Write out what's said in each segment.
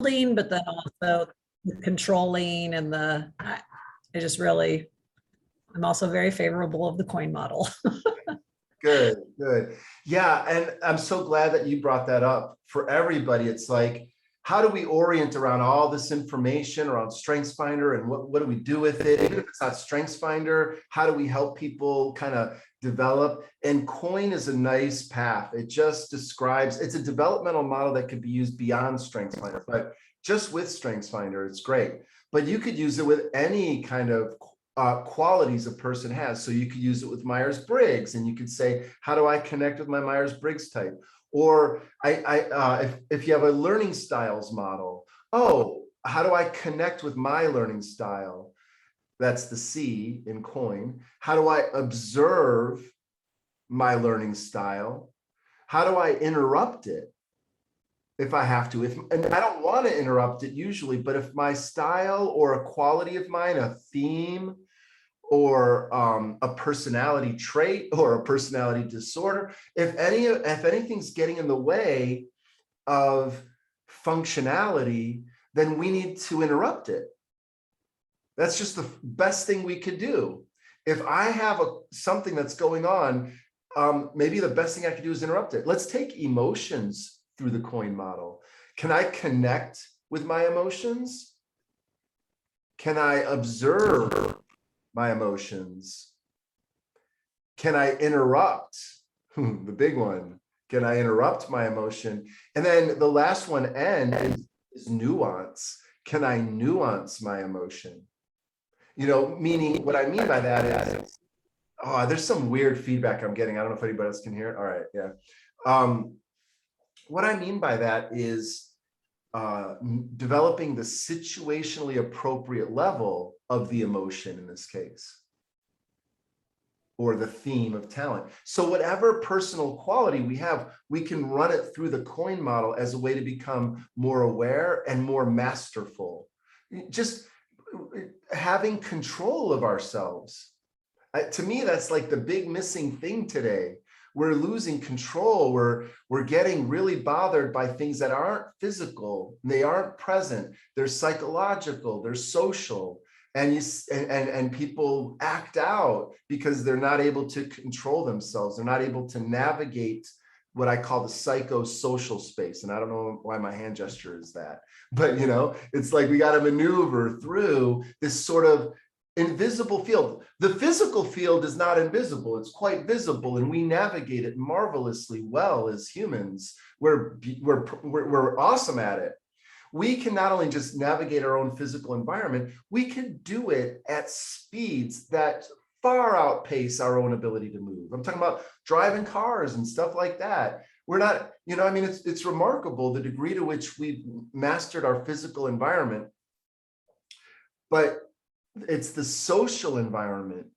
building, but then also the controlling and I just really, I'm also very favorable of the coin model. Good, good. Yeah, and I'm so glad that you brought that up. For everybody, it's like, how do we orient around all this information around StrengthsFinder, and what do we do with it? Even if it's not StrengthsFinder, how do we help people kind of develop? And COIN is a nice path. It just describes, it's a developmental model that could be used beyond StrengthsFinder, but just with StrengthsFinder, it's great. But you could use it with any kind of qualities a person has. So you could use it with Myers-Briggs, and you could say, how do I connect with my Myers-Briggs type? Or if you have a learning styles model, oh, how do I connect with my learning style? That's the C in COIN. How do I observe my learning style? How do I interrupt it if I have to? And I don't want to interrupt it usually, but if my style or a quality of mine, a theme, or a personality trait or a personality disorder, if anything's getting in the way of functionality, then we need to interrupt it. That's just the best thing we could do. If I have something that's going on, maybe the best thing I could do is interrupt it. Let's take emotions through the COIN model. Can I connect with my emotions? Can I observe my emotions? Can I interrupt? The big one. Can I interrupt my emotion? And then the last one, N, is nuance. Can I nuance my emotion? You know, meaning what I mean by that is, oh, there's some weird feedback I'm getting. I don't know if anybody else can hear it. All right, yeah. What I mean by that is developing the situationally appropriate level of the emotion in this case, or the theme of talent. So whatever personal quality we have, we can run it through the COIN model as a way to become more aware and more masterful. Just having control of ourselves. To me, that's like the big missing thing today. We're losing control. We're getting really bothered by things that aren't physical. They aren't present. They're psychological. They're social. And people act out because they're not able to control themselves. They're not able to navigate what I call the psychosocial space. And I don't know why my hand gesture is that, but you know, it's like we got to maneuver through this sort of invisible field. The physical field is not invisible, it's quite visible, and we navigate it marvelously well as humans. We're awesome at it. We can not only just navigate our own physical environment, we can do it at speeds that far outpace our own ability to move. I'm talking about driving cars and stuff like that. We're not, you know, I mean, it's remarkable the degree to which we've mastered our physical environment, but it's the social environment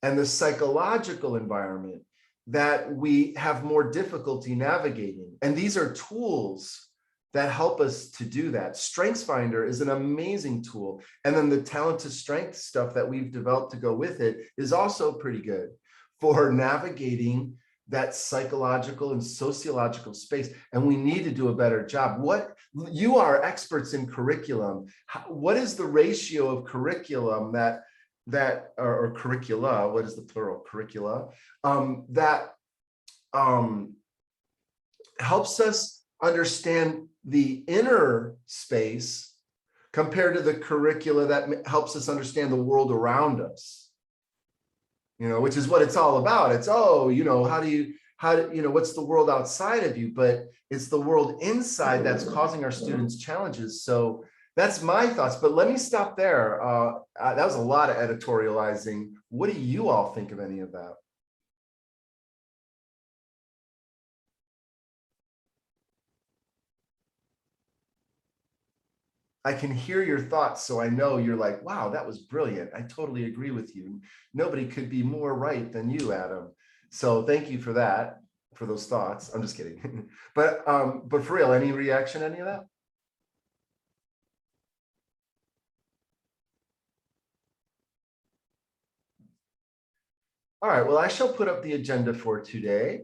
and the psychological environment that we have more difficulty navigating. And these are tools that help us to do that. StrengthsFinder is an amazing tool. And then the Talent to Strength stuff that we've developed to go with it is also pretty good for navigating that psychological and sociological space. And we need to do a better job. You are experts in curriculum. What is the ratio of curriculum or curricula, what is the plural, curricula, that helps us understand the inner space compared to the curricula that helps us understand the world around us? You know, which is what it's all about. It's, oh, you know, how do you know, what's the world outside of you? But it's the world inside that's causing our students challenges. So that's my thoughts, but let me stop there. That was a lot of editorializing. What do you all think of any of that? I can hear your thoughts, so I know you're like, wow, that was brilliant. I totally agree with you. Nobody could be more right than you, Adam. So thank you for that, for those thoughts. I'm just kidding. But for real, any reaction, any of that? All right, well, I shall put up the agenda for today.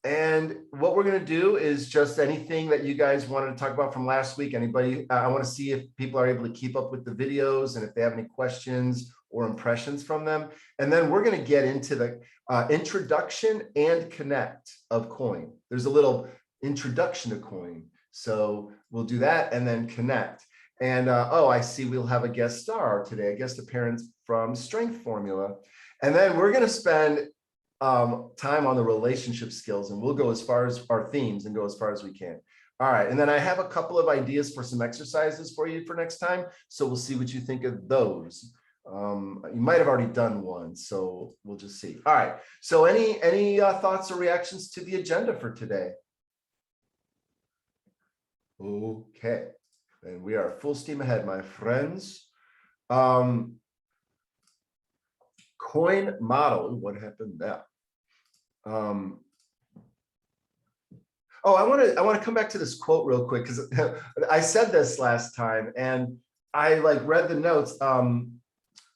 And what we're going to do is just anything that you guys wanted to talk about from last week. Anybody, I want to see if people are able to keep up with the videos and if they have any questions or impressions from them. And then we're going to get into the introduction and connect of COIN. There's a little introduction to COIN. So we'll do that and then connect. And oh, I see we'll have a guest star today, a guest appearance from Strength Formula. And then we're going to spend time on the relationship skills, and we'll go as far as our themes and go as far as we can. All right, and then I have a couple of ideas for some exercises for you for next time. So we'll see what you think of those. You might have already done one, so we'll just see. All right, so any thoughts or reactions to the agenda for today? Okay, and we are full steam ahead, my friends. COIN model, what happened there? Oh, I want to come back to this quote real quick, because I said this last time and I read the notes from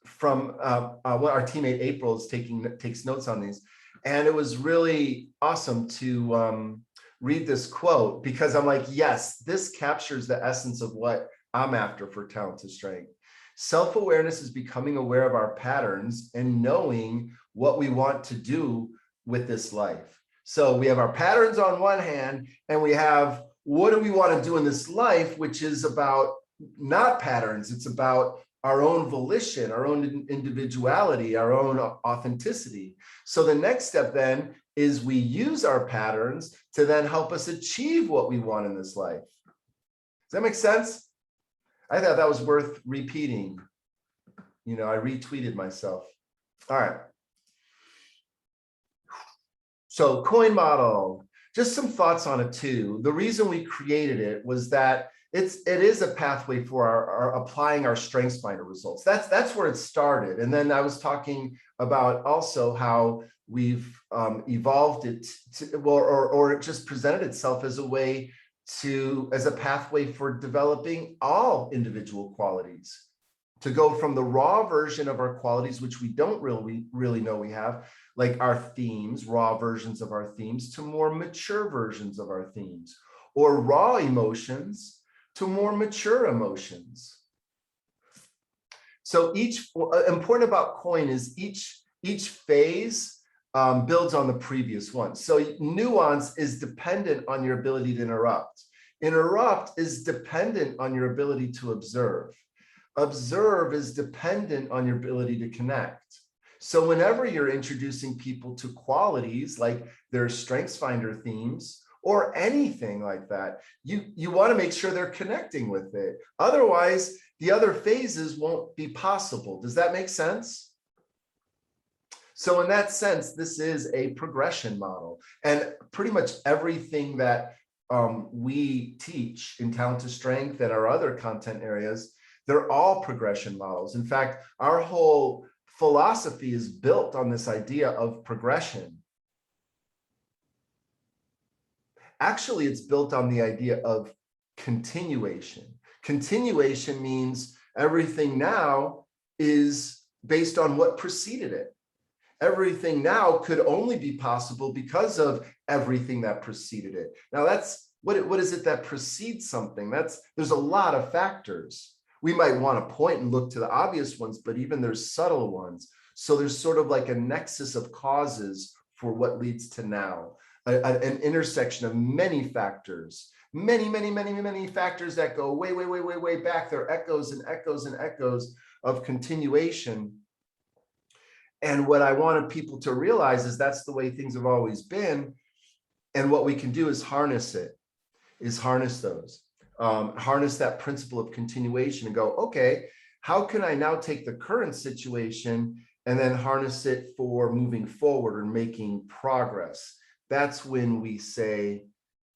what our teammate April is takes notes on these, and it was really awesome to read this quote, because I'm like, yes, this captures the essence of what I'm after for Talent to Strength. Self-awareness is becoming aware of our patterns and knowing what we want to do with this life. So we have our patterns on one hand, and we have what do we want to do in this life, which is about not patterns. It's about our own volition, our own individuality, our own authenticity. So the next step then is we use our patterns to then help us achieve what we want in this life. Does that make sense? I thought that was worth repeating. You know, I retweeted myself. All right. So COIN model, just some thoughts on it too. The reason we created it was that it is a pathway for our applying our StrengthsFinder results. That's where it started. And then I was talking about also how we've evolved it to, or it just presented itself as a way as a pathway for developing all individual qualities, to go from the raw version of our qualities, which we don't really know we have, like our themes, raw versions of our themes, to more mature versions of our themes, or raw emotions to more mature emotions. So important about COIN is each phase builds on the previous one. So nuance is dependent on your ability to interrupt. Interrupt is dependent on your ability to observe. Observe is dependent on your ability to connect. So whenever you're introducing people to qualities like their StrengthsFinder themes or anything like that, you want to make sure they're connecting with it. Otherwise, the other phases won't be possible. Does that make sense? So in that sense, this is a progression model, and pretty much everything that we teach in Talent to Strength and our other content areas, they're all progression models. In fact, our whole philosophy is built on this idea of progression. Actually, it's built on the idea of continuation. Continuation means everything now is based on what preceded it. Everything now could only be possible because of everything that preceded it. Now, that's what is it that precedes something? There's a lot of factors. We might want to point and look to the obvious ones, but even there's subtle ones. So there's sort of like a nexus of causes for what leads to now, an intersection of many factors, many factors that go way back. There are echoes and echoes and echoes of continuation. And what I wanted people to realize is that's the way things have always been. And what we can do is harness those. Harness that principle of continuation and go, okay, how can I now take the current situation and then harness it for moving forward or making progress? That's when we say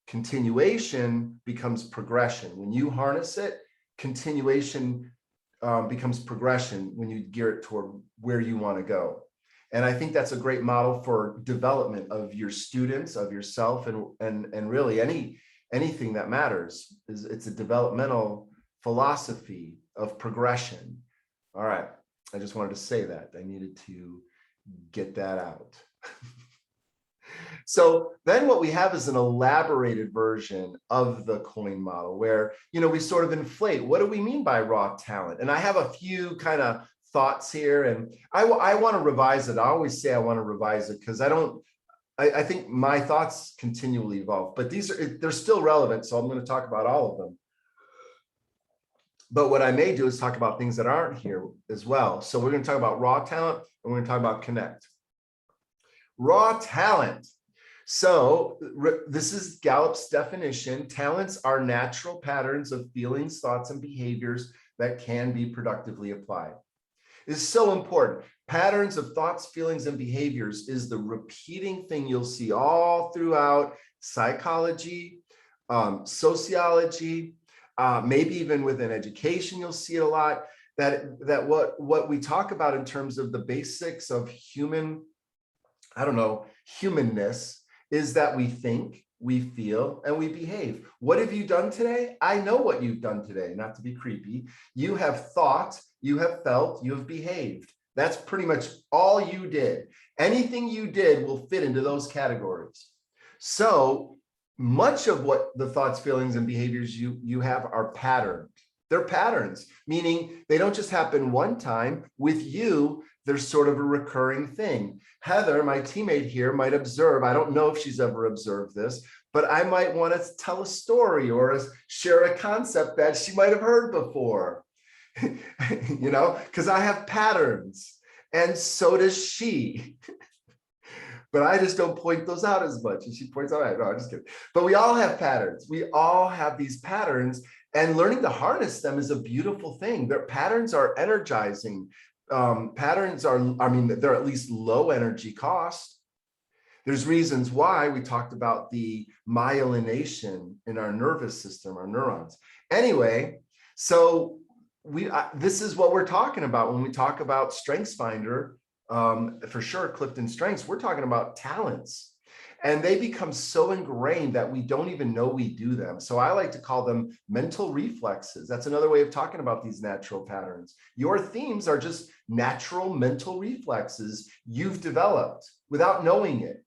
continuation becomes progression. When you harness it, continuation becomes progression when you gear it toward where you want to go. And I think that's a great model for development of your students, of yourself, and really anything that matters. It's a developmental philosophy of progression. All right, I just wanted to say that. I needed to get that out. So then what we have is an elaborated version of the coin model where, we sort of inflate. What do we mean by raw talent? And I have a few kind of thoughts here, and I want to revise it. I always say I want to revise it because I think my thoughts continually evolve, but they're still relevant. So I'm going to talk about all of them. But what I may do is talk about things that aren't here as well. So we're going to talk about raw talent, and we're going to talk about connect. Raw talent. So this is Gallup's definition. Talents are natural patterns of feelings, thoughts, and behaviors that can be productively applied. It's so important. Patterns of thoughts, feelings, and behaviors is the repeating thing you'll see all throughout psychology, sociology, maybe even within education, you'll see it a lot. That what we talk about in terms of the basics of humanness is that we think, we feel, and we behave. What have you done today? I know what you've done today, not to be creepy. You have thought, you have felt, you have behaved. That's pretty much all you did. Anything you did will fit into those categories. So much of what the thoughts, feelings, and behaviors you have are patterned. They're patterns, meaning they don't just happen one time. With you, there's sort of a recurring thing. Heather, my teammate here, might observe, I don't know if she's ever observed this, but I might want to tell a story or share a concept that she might have heard before, because I have patterns, and so does she. But I just don't point those out as much as she points out. No, I'm just kidding. But we all have patterns. We all have these patterns, and learning to harness them is a beautiful thing. Their patterns are energizing. Patterns are, they're at least low energy cost. There's reasons why. We talked about the myelination in our nervous system, our neurons. Anyway, so this is what we're talking about when we talk about StrengthsFinder. For sure, Clifton Strengths, we're talking about talents, and they become so ingrained that we don't even know we do them. So I like to call them mental reflexes. That's another way of talking about these natural patterns. Your themes are just natural mental reflexes you've developed without knowing it.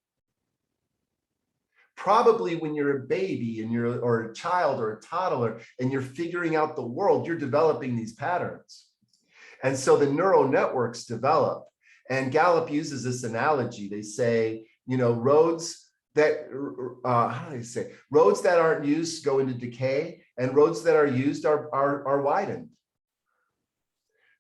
Probably when you're a baby or a child or a toddler and you're figuring out the world, you're developing these patterns. And so the neural networks develop. And Gallup uses this analogy. They say, roads that, roads that aren't used go into decay, and roads that are used are widened.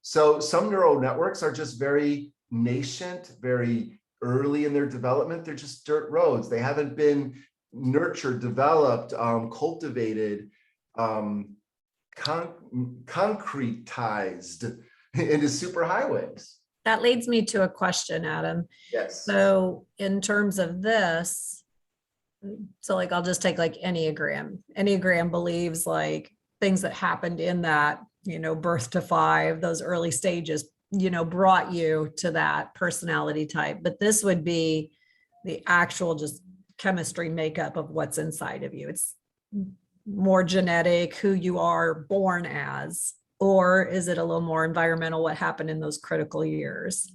So some neural networks are just very nascent, very early in their development. They're just dirt roads. They haven't been nurtured, developed, cultivated, concretized into superhighways. That leads me to a question, Adam. Yes. So in terms of this, I'll just take Enneagram. Enneagram believes things that happened in that, birth to 5, those early stages, brought you to that personality type. But this would be the actual just chemistry makeup of what's inside of you. It's more genetic, who you are born as. Or is it a little more environmental, what happened in those critical years?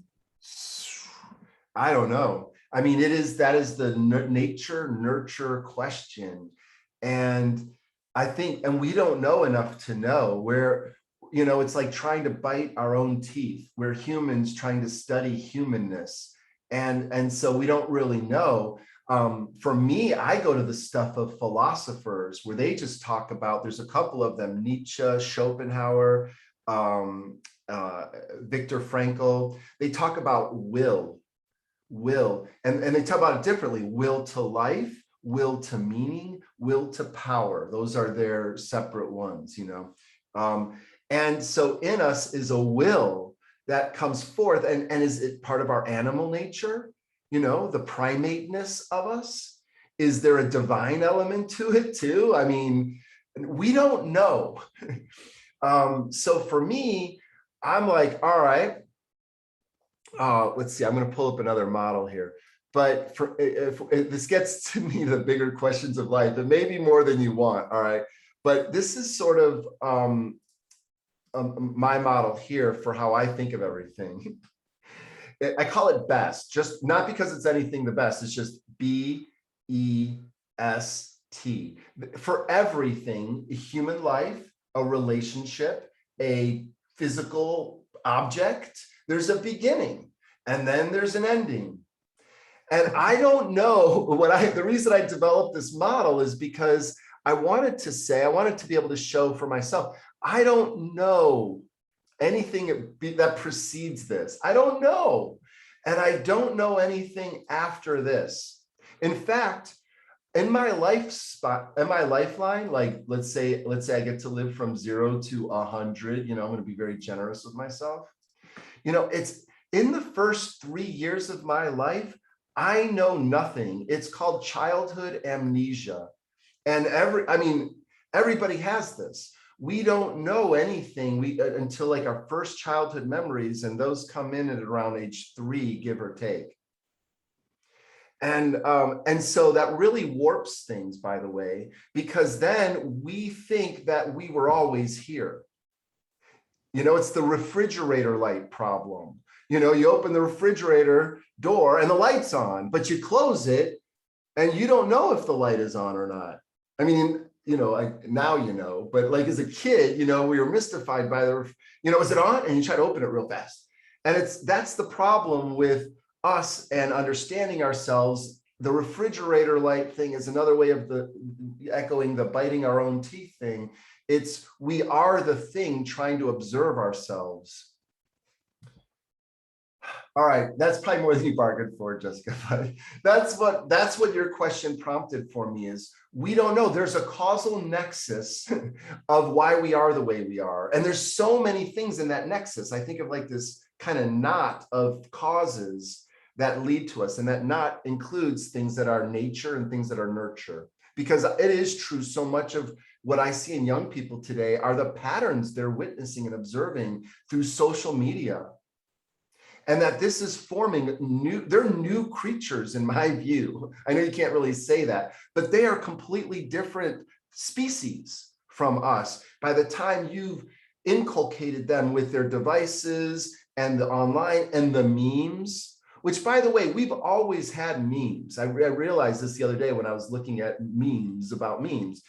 I don't know. That is the nature nurture question. And I think, and we don't know enough to know where, it's like trying to bite our own teeth. We're humans trying to study humanness. And so we don't really know. For me, I go to the stuff of philosophers where they just talk about, there's a couple of them, Nietzsche, Schopenhauer, Viktor Frankl. They talk about will, and they talk about it differently: will to life, will to meaning, will to power. Those are their separate ones, and so in us is a will that comes forth, and is it part of our animal nature? The primate-ness of us? Is there a divine element to it too? We don't know. So for me, I'm like, all right, let's see, I'm going to pull up another model here. But if this gets to me, the bigger questions of life, it may be more than you want, all right? But this is sort of my model here for how I think of everything. I call it BEST, just not because it's anything the best, it's just BEST. For everything, human life, a relationship, a physical object, there's a beginning and then there's an ending. And I don't know the reason I developed this model is because I wanted to be able to show for myself, I don't know anything that precedes this. I don't know. And I don't know anything after this. In fact, in my lifeline, like let's say I get to live from 0 to 100, I'm going to be very generous with myself. It's in the first 3 years of my life, I know nothing. It's called childhood amnesia. And everybody has this. We don't know anything until like our first childhood memories, and those come in at around age 3, give or take. And so that really warps things, by the way, because then we think that we were always here. It's the refrigerator light problem. You open the refrigerator door and the light's on, but you close it and you don't know if the light is on or not. Now but like as a kid, we were mystified by is it on? And you try to open it real fast. And that's the problem with us and understanding ourselves. The refrigerator light thing is another way of echoing the biting our own teeth thing. We are the thing trying to observe ourselves. All right, that's probably more than you bargained for, Jessica, but that's what your question prompted for me is we don't know. There's a causal nexus of why we are the way we are. And there's so many things in that nexus. I think of like this kind of knot of causes that lead to us. And that knot includes things that are nature and things that are nurture. Because it is true, so much of what I see in young people today are the patterns they're witnessing and observing through social media. And that this is forming they're new creatures in my view. I know you can't really say that, but they are completely different species from us. By the time you've inculcated them with their devices and the online and the memes, which by the way, we've always had memes. I realized this the other day when I was looking at memes about memes.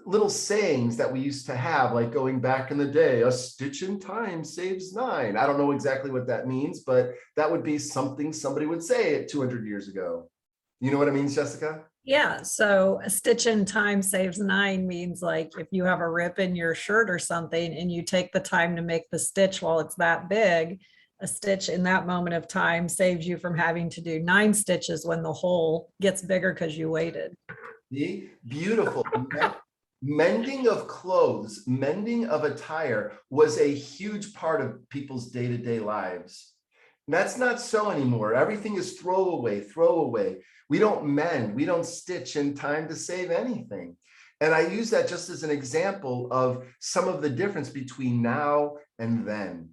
Little sayings that we used to have, like going back in the day, a stitch in time saves 9. I don't know exactly what that means, but that would be something somebody would say 200 years ago. You know what it means, Jessica? Yeah, so a stitch in time saves 9 means like if you have a rip in your shirt or something and you take the time to make the stitch while it's that big, a stitch in that moment of time saves you from having to do 9 stitches when the hole gets bigger because you waited. See? Beautiful. Mending of clothes, mending of attire was a huge part of people's day-to-day lives. And that's not so anymore. Everything is throwaway. We don't mend, we don't stitch in time to save anything. And I use that just as an example of some of the difference between now and then.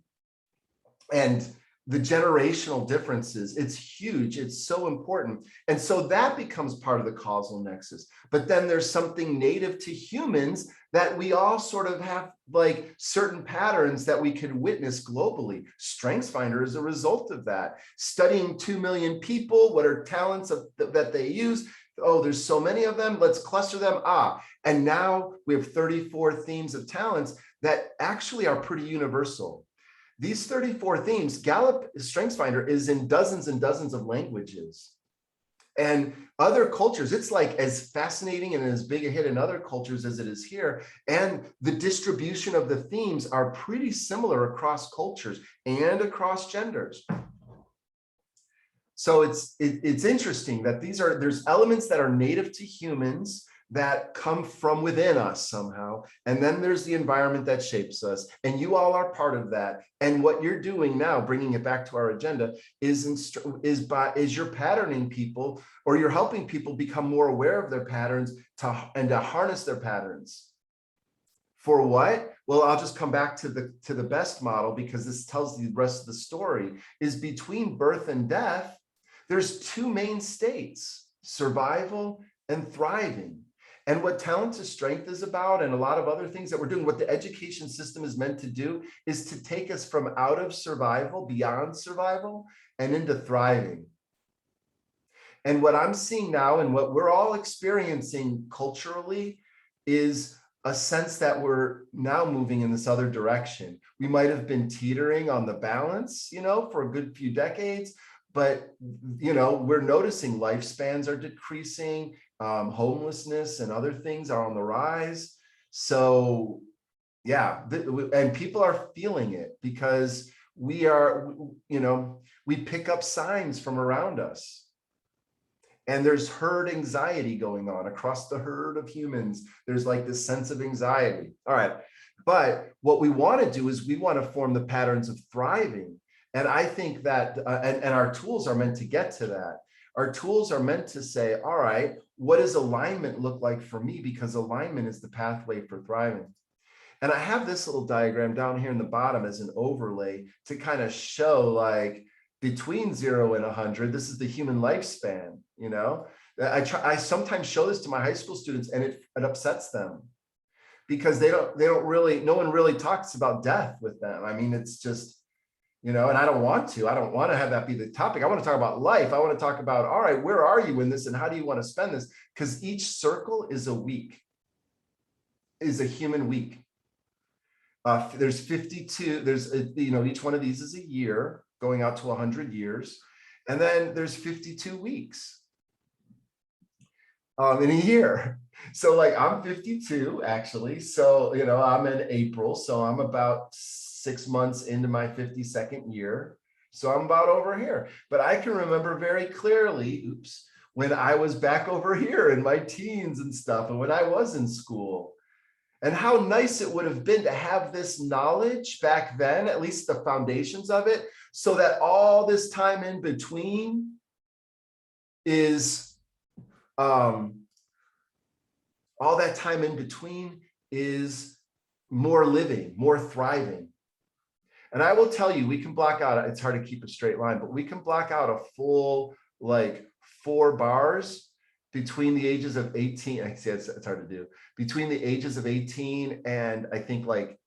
And the generational differences, it's huge, it's so important. And so that becomes part of the causal nexus. But then there's something native to humans that we all sort of have like certain patterns that we could witness globally. StrengthsFinder is a result of that. Studying 2 million people, what are talents that they use? Oh, there's so many of them, let's cluster them. And now we have 34 themes of talents that actually are pretty universal. These 34 themes, Gallup StrengthsFinder is in dozens and dozens of languages. And other cultures, it's like as fascinating and as big a hit in other cultures as it is here. And the distribution of the themes are pretty similar across cultures and across genders. So it's interesting that there's elements that are native to humans that come from within us somehow. And then there's the environment that shapes us. And you all are part of that. And what you're doing now, bringing it back to our agenda, is you're patterning people, or you're helping people become more aware of their patterns and to harness their patterns. For what? Well, I'll just come back to the BEST model, because this tells the rest of the story. Is between birth and death, there's 2 main states, survival and thriving. And what Talent to Strength is about, and a lot of other things that we're doing, what the education system is meant to do, is to take us from out of survival, beyond survival, and into thriving. And what I'm seeing now, and what we're all experiencing culturally, is a sense that we're now moving in this other direction. We might have been teetering on the balance, for a good few decades, but, we're noticing lifespans are decreasing, homelessness and other things are on the rise. So, yeah, and people are feeling it because we are, we pick up signs from around us. And there's herd anxiety going on across the herd of humans. There's like this sense of anxiety. All right. But what we want to do is we want to form the patterns of thriving. And I think that, and our tools are meant to get to that. Our tools are meant to say, all right, what does alignment look like for me? Because alignment is the pathway for thriving. And I have this little diagram down here in the bottom as an overlay to kind of show like, between 0 and 100, this is the human lifespan. I sometimes show this to my high school students, and it upsets them because they don't really, no one really talks about death with them. I mean, it's just, and I don't want to have that be the topic. I want to talk about life. I want to talk about, all right, where are you in this and how do you want to spend this? Because each circle is a week, is a human week. There's 52, there's, each one of these is a year going out to 100 years. And then there's 52 weeks in a year. So like I'm 52 actually. So, I'm in April. So I'm about 6 months into my 52nd year. So I'm about over here. But I can remember very clearly, when I was back over here in my teens and stuff, and when I was in school. And how nice it would have been to have this knowledge back then, at least the foundations of it, so that all this time in between is, all that time in between is more living, more thriving. And I will tell you, we can block out, it's hard to keep a straight line, but we can block out a full, like 4 bars between the ages of 18, I see it's hard to do, between the ages of 18 and I think like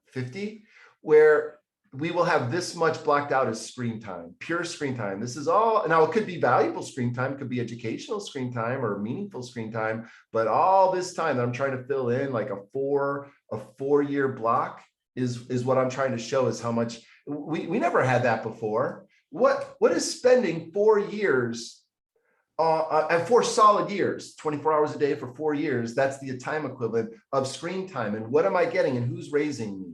50, where we will have this much blocked out as screen time, pure screen time. This is all, now it could be valuable screen time, it could be educational screen time or meaningful screen time, but all this time that I'm trying to fill in like a 4-year block is what I'm trying to show is how much, we never had that before. What is spending 4 years and 4 solid years, 24 hours a day for 4 years, that's the time equivalent of screen time. And what am I getting and who's raising me?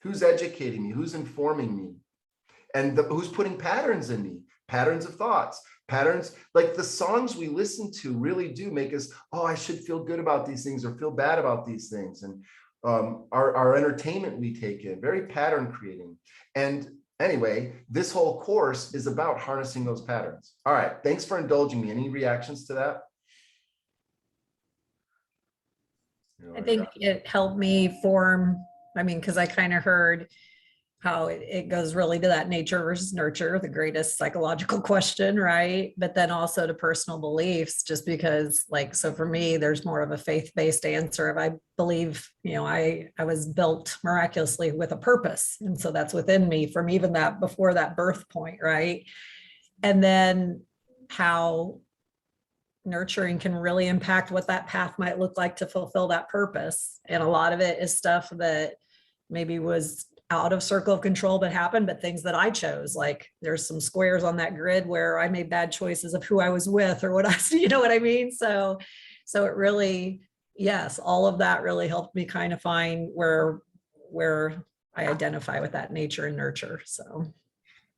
Who's educating me? Who's informing me? And who's putting patterns in me? Patterns of thoughts, patterns, like the songs we listen to really do make us, oh, I should feel good about these things or feel bad about these things. And our entertainment we take in, very pattern creating. And anyway, this whole course is about harnessing those patterns. All right, thanks for indulging me. Any reactions to that? I think it helped me form, because I kind of heard how it goes really to that nature versus nurture, the greatest psychological question, right? But then also to personal beliefs, just because so for me, there's more of a faith-based answer of I believe, I was built miraculously with a purpose. And so that's within me from even that before that birth point, right? And then how nurturing can really impact what that path might look like to fulfill that purpose. And a lot of it is stuff that maybe was out of circle of control but happened, but things that I chose, like there's some squares on that grid where I made bad choices of who I was with or what I, you know what I mean? So it really, yes, all of that really helped me kind of find where I identify with that nature and nurture. So.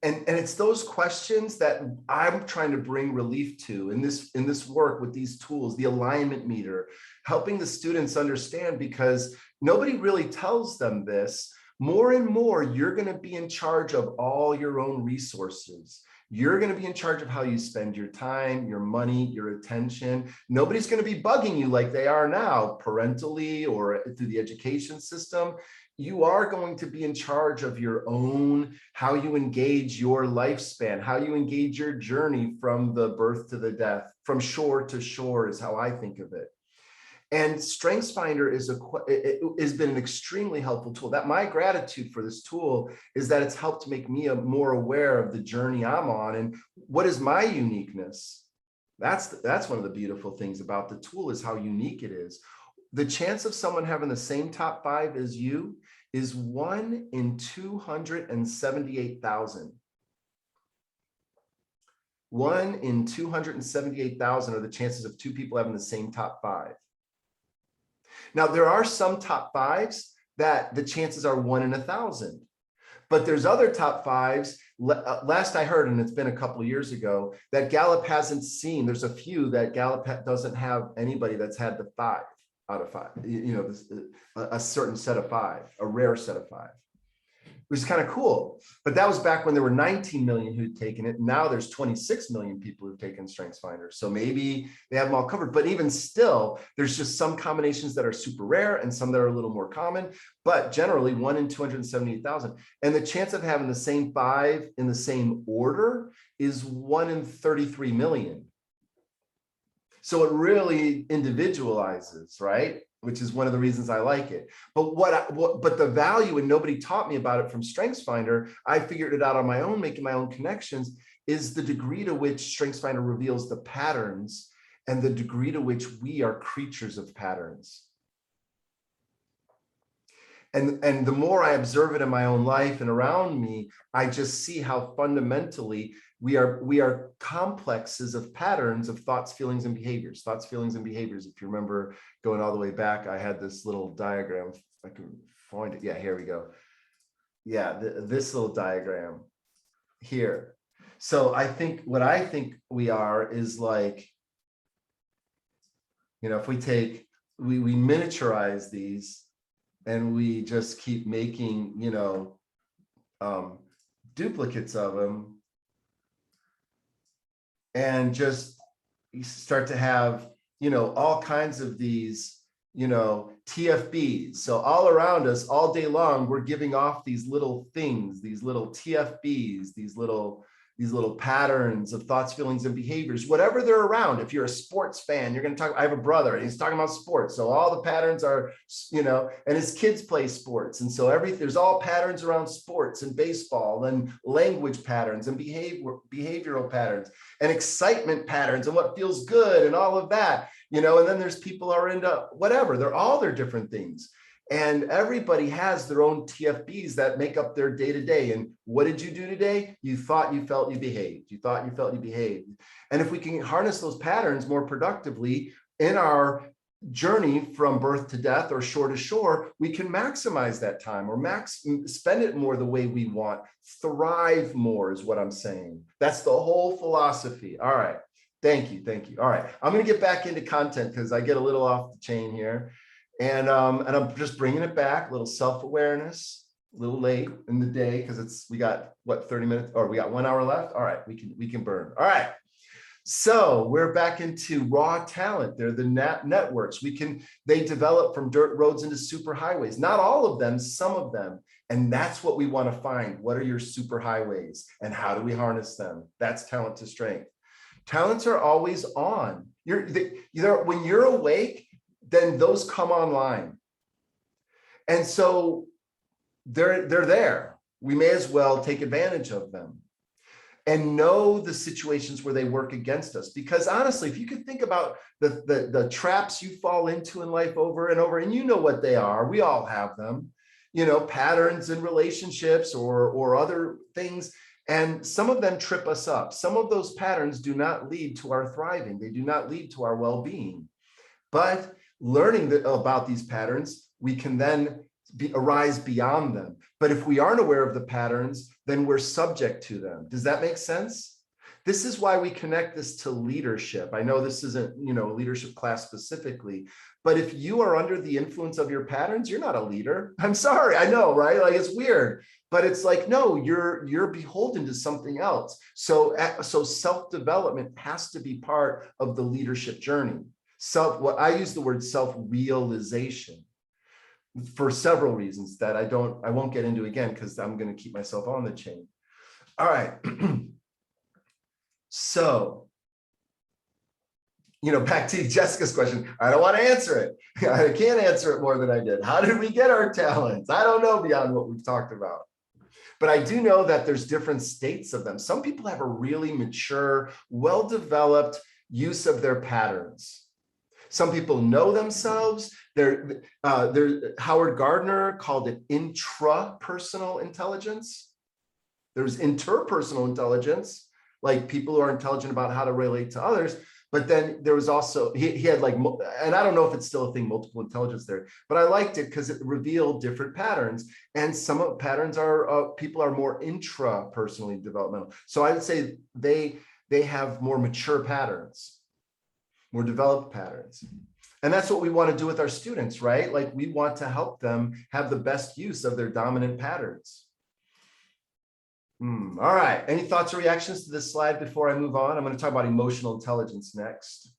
And it's those questions that I'm trying to bring relief to in this work with these tools, the alignment meter, helping the students understand, because nobody really tells them this. More and more, you're going to be in charge of all your own resources. You're going to be in charge of how you spend your time, your money, your attention. Nobody's going to be bugging you like they are now, parentally or through the education system. You are going to be in charge of your own, how you engage your lifespan, how you engage your journey from the birth to the death, from shore to shore is how I think of it. And StrengthsFinder has been an extremely helpful tool. That my gratitude for this tool is that it's helped make me more aware of the journey I'm on and what is my uniqueness. That's one of the beautiful things about the tool, is how unique it is. The chance of someone having the same top 5 as you is 1 in 278,000. 1 in 278,000 are the chances of 2 people having the same top 5. Now, there are some top 5s that the chances are 1 in 1,000, but there's other top 5s. Last I heard, and it's been a couple of years ago, that Gallup hasn't seen. There's a few that Gallup doesn't have anybody that's had the 5 out of 5, a certain set of 5, a rare set of 5. Which is kind of cool. But that was back when there were 19 million who'd taken it. Now there's 26 million people who've taken StrengthsFinder. So maybe they have them all covered, but even still, there's just some combinations that are super rare and some that are a little more common, but generally 1 in 278,000. And the chance of having the same 5 in the same order is 1 in 33 million. So it really individualizes, right? Which is one of the reasons I like it. But but the value, and nobody taught me about it from StrengthsFinder, I figured it out on my own, making my own connections, is the degree to which StrengthsFinder reveals the patterns and the degree to which we are creatures of patterns. And the more I observe it in my own life and around me, I just see how fundamentally we are complexes of patterns of thoughts, feelings, and behaviors. Thoughts, feelings, and behaviors. If you remember going all the way back, I had this little diagram. If I can find it. Yeah, here we go. Yeah, this little diagram here. So I think what I think we are is like, if we take, we miniaturize these and we just keep making, duplicates of them, and just start to have, all kinds of these, TFBs. So all around us, all day long, we're giving off these little things, these little TFBs, these little patterns of thoughts, feelings, and behaviors, whatever they're around. If you're a sports fan, you're going to talk, I have a brother and he's talking about sports. So all the patterns are, and his kids play sports. And so there's all patterns around sports and baseball and language patterns and behavioral patterns and excitement patterns and what feels good and all of that, and then there's people who are into whatever, they're all their different things. And everybody has their own TFBs that make up their day-to-day. And what did you do today? You thought, you felt, you behaved. You thought, you felt, you behaved. And if we can harness those patterns more productively in our journey from birth to death or shore to shore, we can maximize that time or spend it more the way we want. Thrive more is what I'm saying. That's the whole philosophy. All right. Thank you. Thank you. All right. I'm going to get back into content because I get a little off the chain here. And I'm just bringing it back, a little self-awareness, a little late in the day because we got what, 30 minutes, or we got 1 hour left. All right, we can burn. All right. So we're back into raw talent. They're the networks. They develop from dirt roads into super highways. Not all of them, some of them. And that's what we want to find. What are your super highways and how do we harness them? That's talent to strength. Talents are always on. When you're awake, then those come online. And so they're there. We may as well take advantage of them and know the situations where they work against us. Because honestly, if you could think about the traps you fall into in life over and over, and you know what they are, we all have them, patterns in relationships or other things. And some of them trip us up. Some of those patterns do not lead to our thriving. They do not lead to our well-being. But learning about these patterns, we can then arise beyond them. But if we aren't aware of the patterns, then we're subject to them. Does that make sense? This is why we connect this to leadership. I know this isn't, a leadership class specifically, but if you are under the influence of your patterns, you're not a leader. I'm sorry, I know, right? Like, it's weird, but it's like, no, you're beholden to something else. So self-development has to be part of the leadership journey. What I use the word self-realization for several reasons that I won't get into again because I'm going to keep myself on the chain. All right. So back to Jessica's question, I don't want to answer it. I can't answer it more than I did. How did we get our talents? I don't know beyond what we've talked about. But I do know that there's different states of them. Some people have a really mature, well-developed use of their patterns. Some people know themselves. Howard Gardner called it intrapersonal intelligence. There's interpersonal intelligence, like people who are intelligent about how to relate to others. But then there was also, he had like, and I don't know if it's still a thing, multiple intelligence there, but I liked it because it revealed different patterns. And some of patterns are, people are more intrapersonally developmental. So I would say they have more mature patterns, more developed patterns. And that's what we want to do with our students, right? Like we want to help them have the best use of their dominant patterns. All right. Any thoughts or reactions to this slide before I move on? I'm going to talk about emotional intelligence next.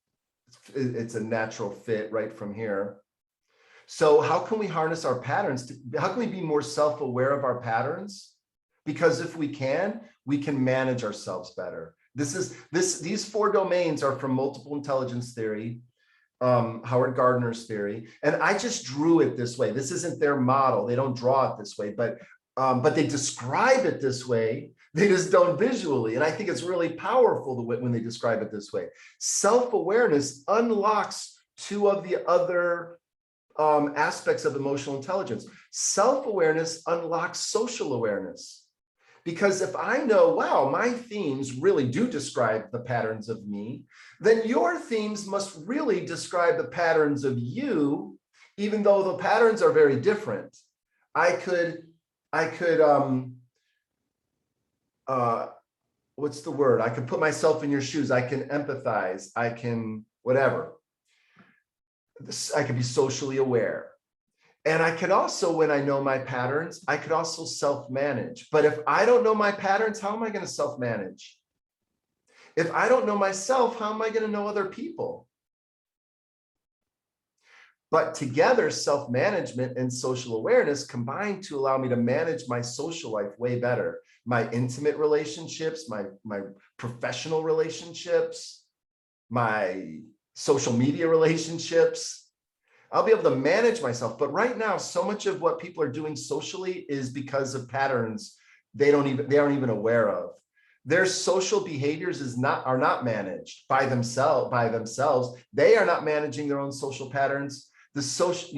It's a natural fit right from here. So how can we harness our patterns? How can we be more self-aware of our patterns? Because if we can manage ourselves better. These 4 domains are from multiple intelligence theory, Howard Gardner's theory. And I just drew it this way. This isn't their model. They don't draw it this way, but they describe it this way. They just don't visually. And I think it's really powerful when they describe it this way. Self-awareness unlocks 2 of the other aspects of emotional intelligence. Self-awareness unlocks social awareness. Because if I know, wow, my themes really do describe the patterns of me, then your themes must really describe the patterns of you, even though the patterns are very different. I could what's the word? I could put myself in your shoes. I can empathize. I can whatever. I could be socially aware. And I could also, when I know my patterns, I could also self-manage. But if I don't know my patterns, how am I going to self-manage? If I don't know myself, how am I going to know other people? But together, self-management and social awareness combine to allow me to manage my social life way better. My intimate relationships, my professional relationships, my social media relationships. I'll be able to manage myself. But right now, so much of what people are doing socially is because of patterns they aren't even aware of. Their social behaviors are not managed by themselves. They are not managing their own social patterns. The social,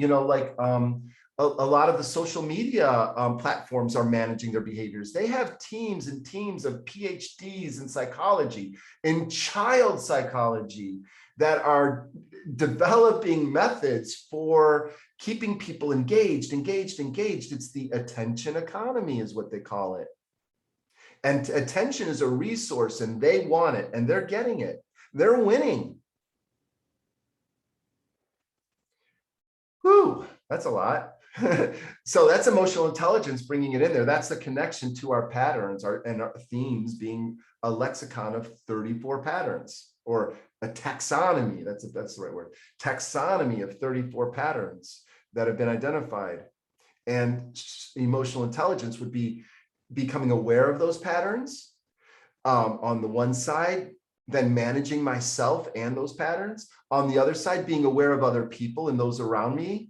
a lot of the social media platforms are managing their behaviors. They have teams and teams of PhDs in psychology, in child psychology, that are developing methods for keeping people engaged. It's the attention economy is what they call it. And attention is a resource and they want it and they're getting it. They're winning. Whew, that's a lot. So that's emotional intelligence, bringing it in there. That's the connection to our patterns and our themes being a lexicon of 34 patterns, or a taxonomy. That's the right word. Taxonomy of 34 patterns that have been identified. And emotional intelligence would be becoming aware of those patterns on the one side, then managing myself and those patterns. On the other side, being aware of other people and those around me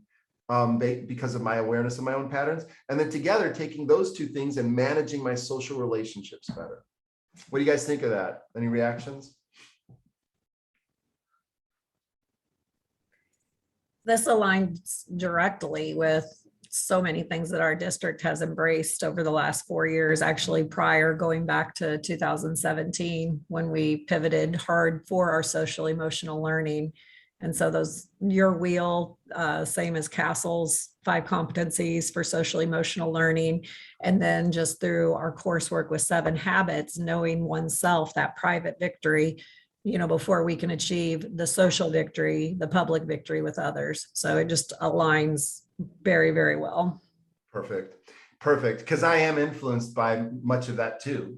because of my awareness of my own patterns. And then together, taking those 2 things and managing my social relationships better. What do you guys think of that? Any reactions? This aligns directly with so many things that our district has embraced over the last 4 years, actually prior, going back to 2017, when we pivoted hard for our social emotional learning. And so your wheel, same as Castle's 5 competencies for social emotional learning. And then just through our coursework with 7 habits, knowing oneself, that private victory, before we can achieve the social victory, the public victory with others. So it just aligns very, very well. Perfect. Because I am influenced by much of that too.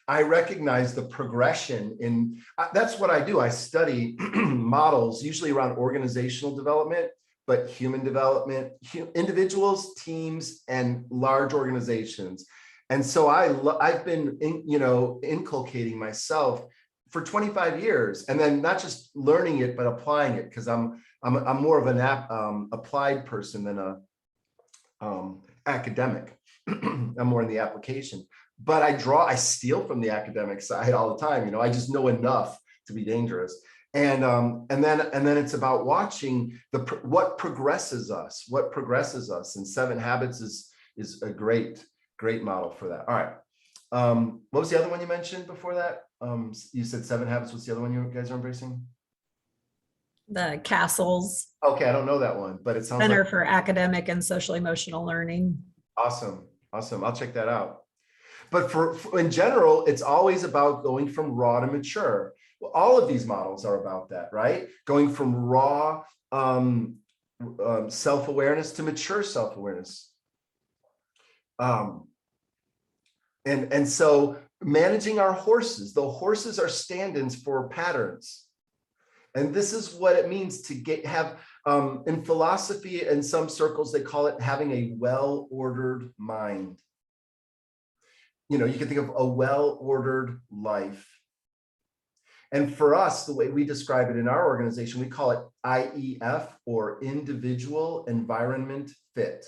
I recognize the progression that's what I do. I study models, usually around organizational development, but human development, individuals, teams, and large organizations. And so I've been, inculcating myself for 25 years, and then not just learning it, but applying it, because I'm more of an applied person than a academic. I'm more in the application, but I steal from the academic side all the time. I just know enough to be dangerous. And then it's about watching what progresses us, and 7 Habits is a great model for that. All right. What was the other one you mentioned before that? You said 7 Habits. What's the other one you guys are embracing? The Castles Okay, I don't know that one, but it sounds Center like for Academic and Social Emotional Learning. awesome. I'll check that out. But for in general, it's always about going from raw to mature. Well, all of these models are about that, right? Going from raw self-awareness to mature self-awareness. And so managing our horses, the horses are stand-ins for patterns. And this is what it means to have in philosophy, in some circles, they call it having a well-ordered mind. You can think of a well-ordered life. And for us, the way we describe it in our organization, we call it IEF, or individual environment fit.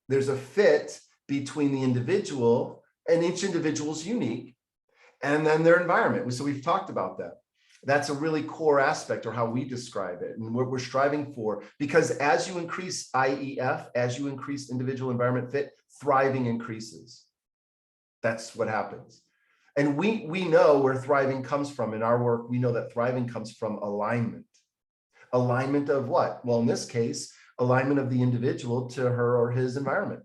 There's a fit between the individual, and each individual is unique, and then their environment. So we've talked about that. That's a really core aspect, or how we describe it, and what we're striving for. Because as you increase IEF, as you increase individual environment fit, thriving increases. That's what happens. And we know where thriving comes from in our work. We know that thriving comes from alignment. Alignment of what? Well, in this case, alignment of the individual to her or his environment.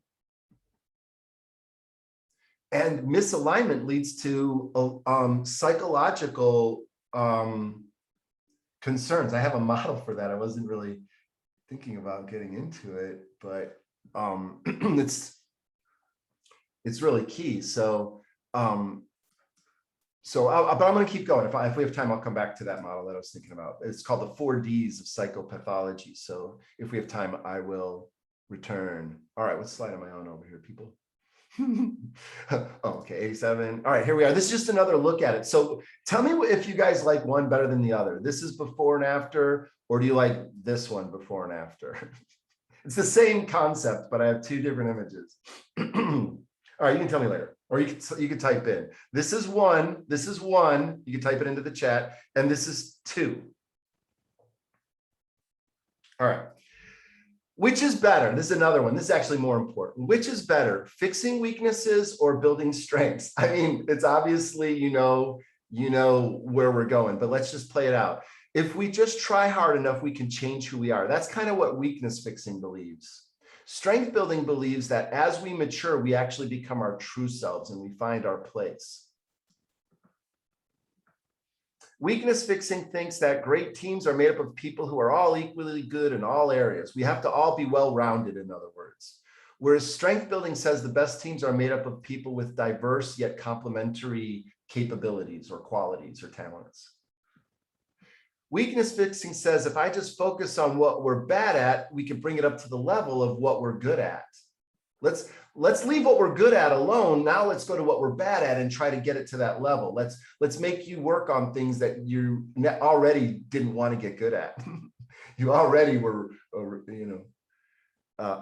And misalignment leads to psychological concerns. I have a model for that. I wasn't really thinking about getting into it, but it's really key. So but I'm going to keep going. If we have time, I'll come back to that model that I was thinking about. It's called the 4 Ds of psychopathology. So if we have time, I will return. All right, what slide am I on over here, people? Okay, 87. All right, here we are. This is just another look at it. So tell me if you guys like one better than the other. This is before and after, or do you like this one before and after? It's the same concept, but I have 2 different images. All right, you can tell me later, or you can type in. This is one. You can type it into the chat, and this is 2. All right. Which is better? This is another one. This is actually more important. Which is better, fixing weaknesses or building strengths? I mean, it's obviously, you know where we're going, but let's just play it out. If we just try hard enough, we can change who we are. That's kind of what weakness fixing believes. Strength building believes that as we mature, we actually become our true selves and we find our place. Weakness fixing thinks that great teams are made up of people who are all equally good in all areas. We have to all be well-rounded, in other words. Whereas strength building says the best teams are made up of people with diverse yet complementary capabilities or qualities or talents. Weakness fixing says if I just focus on what we're bad at, we can bring it up to the level of what we're good at. Let's leave what we're good at alone. Now let's go to what we're bad at and try to get it to that level. Let's make you work on things that you already didn't want to get good at. You already were,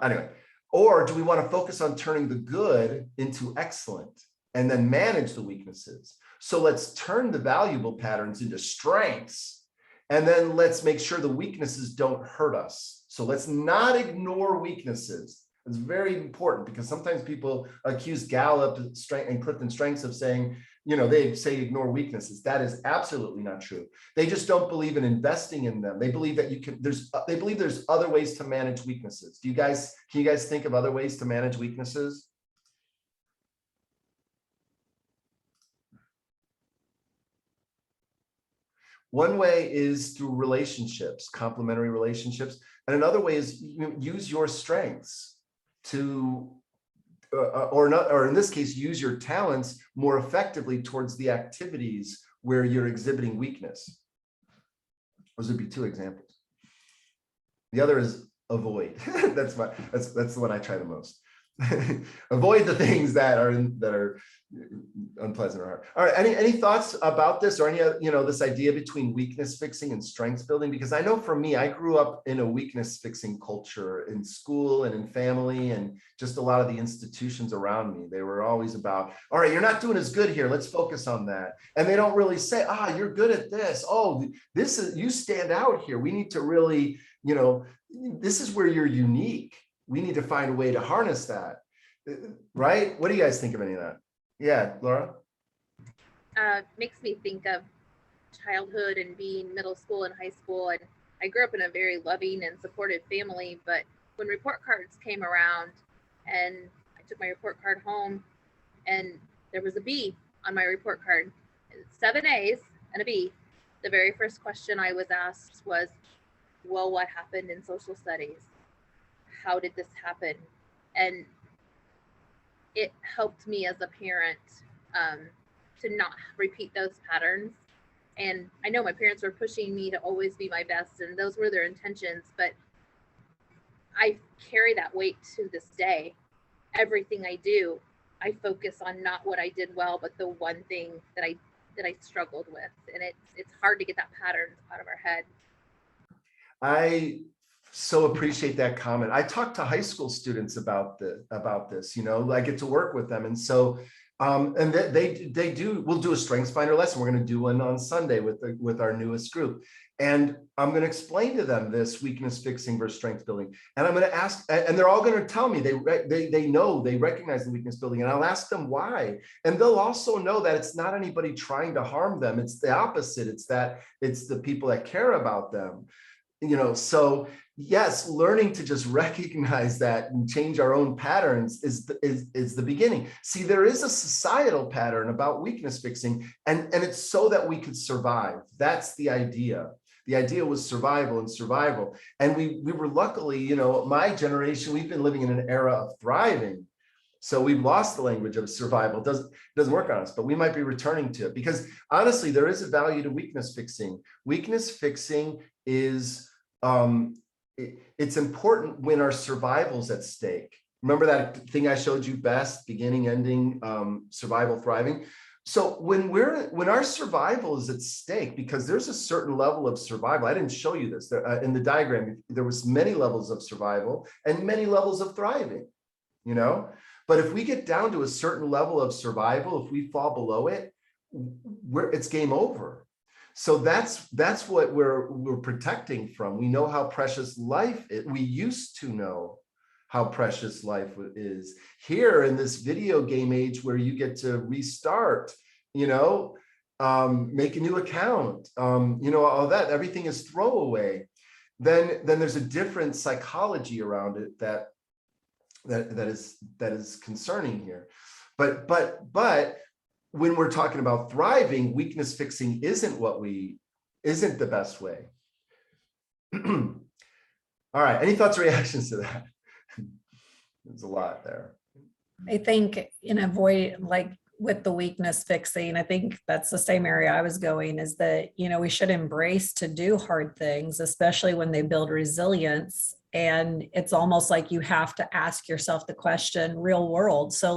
anyway. Or do we want to focus on turning the good into excellent and then manage the weaknesses? So let's turn the valuable patterns into strengths, and then let's make sure the weaknesses don't hurt us. So let's not ignore weaknesses. It's very important, because sometimes people accuse Gallup and Clifton Strengths of saying, they say ignore weaknesses. That is absolutely not true. They just don't believe in investing in them. They believe that they believe there's other ways to manage weaknesses. Can you guys think of other ways to manage weaknesses? One way is through relationships, complementary relationships. And another way is use your strengths to, or in this case, use your talents more effectively towards the activities where you're exhibiting weakness. Those would be 2 examples. The other is avoid. That's the one I try the most. avoid the things that are unpleasant or hard. All right, any thoughts about this, or any, this idea between weakness fixing and strengths building? Because I know for me, I grew up in a weakness fixing culture in school and in family, and just a lot of the institutions around me. They were always about, all right, you're not doing as good here, let's focus on that. And they don't really say, you're good at this. Oh, this is, you stand out here. We need to really, this is where you're unique. We need to find a way to harness that, right? What do you guys think of any of that? Yeah, Laura? Makes me think of childhood and being middle school and high school. And I grew up in a very loving and supportive family, but when report cards came around and I took my report card home and there was a B on my report card, 7 A's and a B, the very first question I was asked was, well, what happened in social studies? How did this happen? And it helped me as a parent to not repeat those patterns. And I know my parents were pushing me to always be my best, and those were their intentions, but I carry that weight to this day. Everything I do, I focus on not what I did well, but the one thing that I struggled with. And it's hard to get that pattern out of our head. I so appreciate that comment. I talk to high school students about this, I get to work with them. And so, and we'll do a strengths finder lesson. We're going to do one on Sunday with our newest group. And I'm going to explain to them this weakness fixing versus strength building. And I'm going to ask, and they're all going to tell me, they recognize the weakness building, and I'll ask them why. And they'll also know that it's not anybody trying to harm them. It's the opposite. It's the people that care about them. So yes, learning to just recognize that and change our own patterns is the beginning. See, there is a societal pattern about weakness fixing, and it's so that we could survive. That's the idea. The idea was survival. And we were luckily, my generation, we've been living in an era of thriving. So we've lost the language of survival. It doesn't work on us, but we might be returning to it, because honestly, there is a value to weakness fixing. Weakness fixing is, it's important when our survival's at stake. Remember that thing I showed you, best, beginning, ending, survival, thriving. So when our survival is at stake, because there's a certain level of survival. I didn't show you this in the diagram. There was many levels of survival and many levels of thriving, But if we get down to a certain level of survival, if we fall below it, it's game over. So that's what we're protecting from. We know how precious life is. We used to know how precious life is. Here in this video game age where you get to restart, make a new account, all that, everything is throwaway. Then there's a different psychology around it that is concerning here. But when we're talking about thriving, weakness fixing isn't the best way. All right, any thoughts or reactions to that? There's a lot there. I think with the weakness fixing, I think that's the same area I was going, is that, we should embrace to do hard things, especially when they build resilience. And it's almost like you have to ask yourself the question, real world. So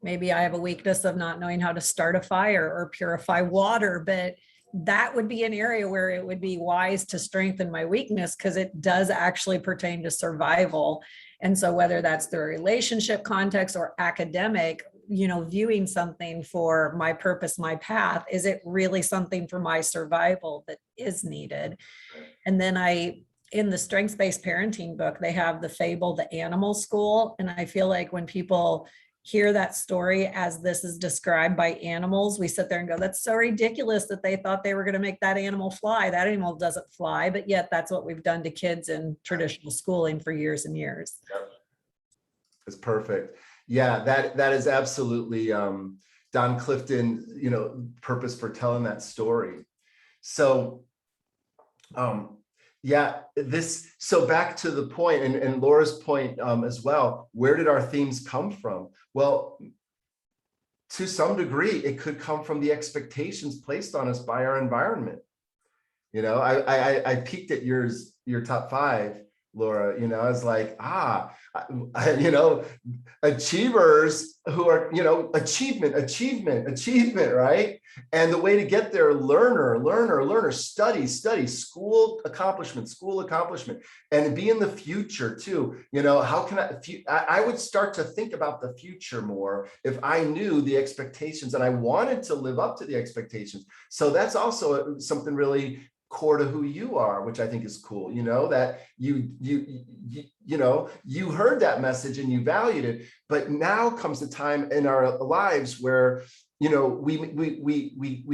maybe I have a weakness of not knowing how to start a fire or purify water, but that would be an area where it would be wise to strengthen my weakness, because it does actually pertain to survival. And so whether that's the relationship context or academic, viewing something for my purpose, my path, is it really something for my survival that is needed? And then in the strengths-based parenting book, they have the fable, The Animal School. And I feel like when people hear that story as this is described by animals, we sit there and go, that's so ridiculous that they thought they were going to make that animal fly. That animal doesn't fly, but yet that's what we've done to kids in traditional schooling for years and years. Yep. It's perfect. Yeah, that is absolutely Don Clifton, purpose for telling that story. So so back to the point, and Laura's point as well, where did our themes come from? Well, to some degree, it could come from the expectations placed on us by our environment. I peeked at your top 5 Laura. You know, I was like, you know, achievers who are, you know, achievement, right? And the way to get there, learner, study, school accomplishment, and be in the future too. You know, how can I would start to think about the future more if I knew the expectations and I wanted to live up to the expectations. So that's also something really core to who you are, which I think is cool. You know, that you know, you heard that message and you valued it, but now comes the time in our lives where, you know, we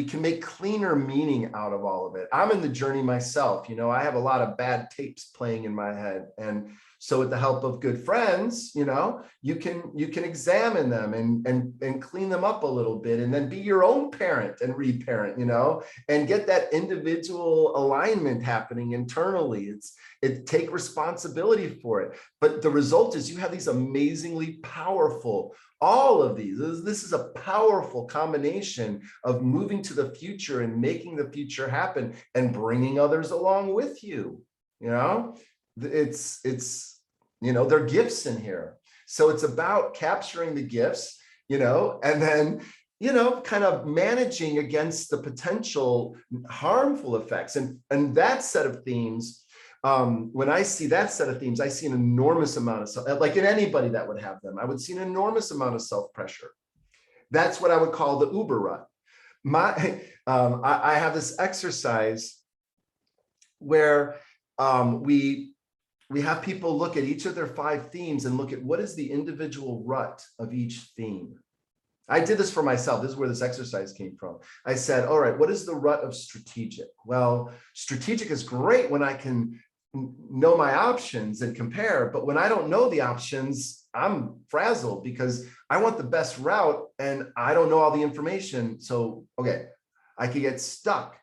can make cleaner meaning out of all of it. I'm in the journey myself. You know, I have a lot of bad tapes playing in my head, and so with the help of good friends, you know, you can examine them and clean them up a little bit, and then be your own parent and reparent, you know, and get that individual alignment happening internally. Take responsibility for it. But the result is you have these amazingly powerful, all of these, this is a powerful combination of moving to the future and making the future happen and bringing others along with you. You know, it's, you know, there are gifts in here. So it's about capturing the gifts, you know, and then, you know, kind of managing against the potential harmful effects. And that set of themes, when I see that set of themes, I see an enormous amount of like in anybody that would have them, I would see an enormous amount of self-pressure. That's what I would call the Uber rut. I have this exercise where we have people look at each of their 5 themes and look at what is the individual rut of each theme. I did this for myself. This is where this exercise came from. I said, all right, what is the rut of strategic? Well, strategic is great when I can know my options and compare, but when I don't know the options, I'm frazzled because I want the best route and I don't know all the information. So, okay, I could get stuck.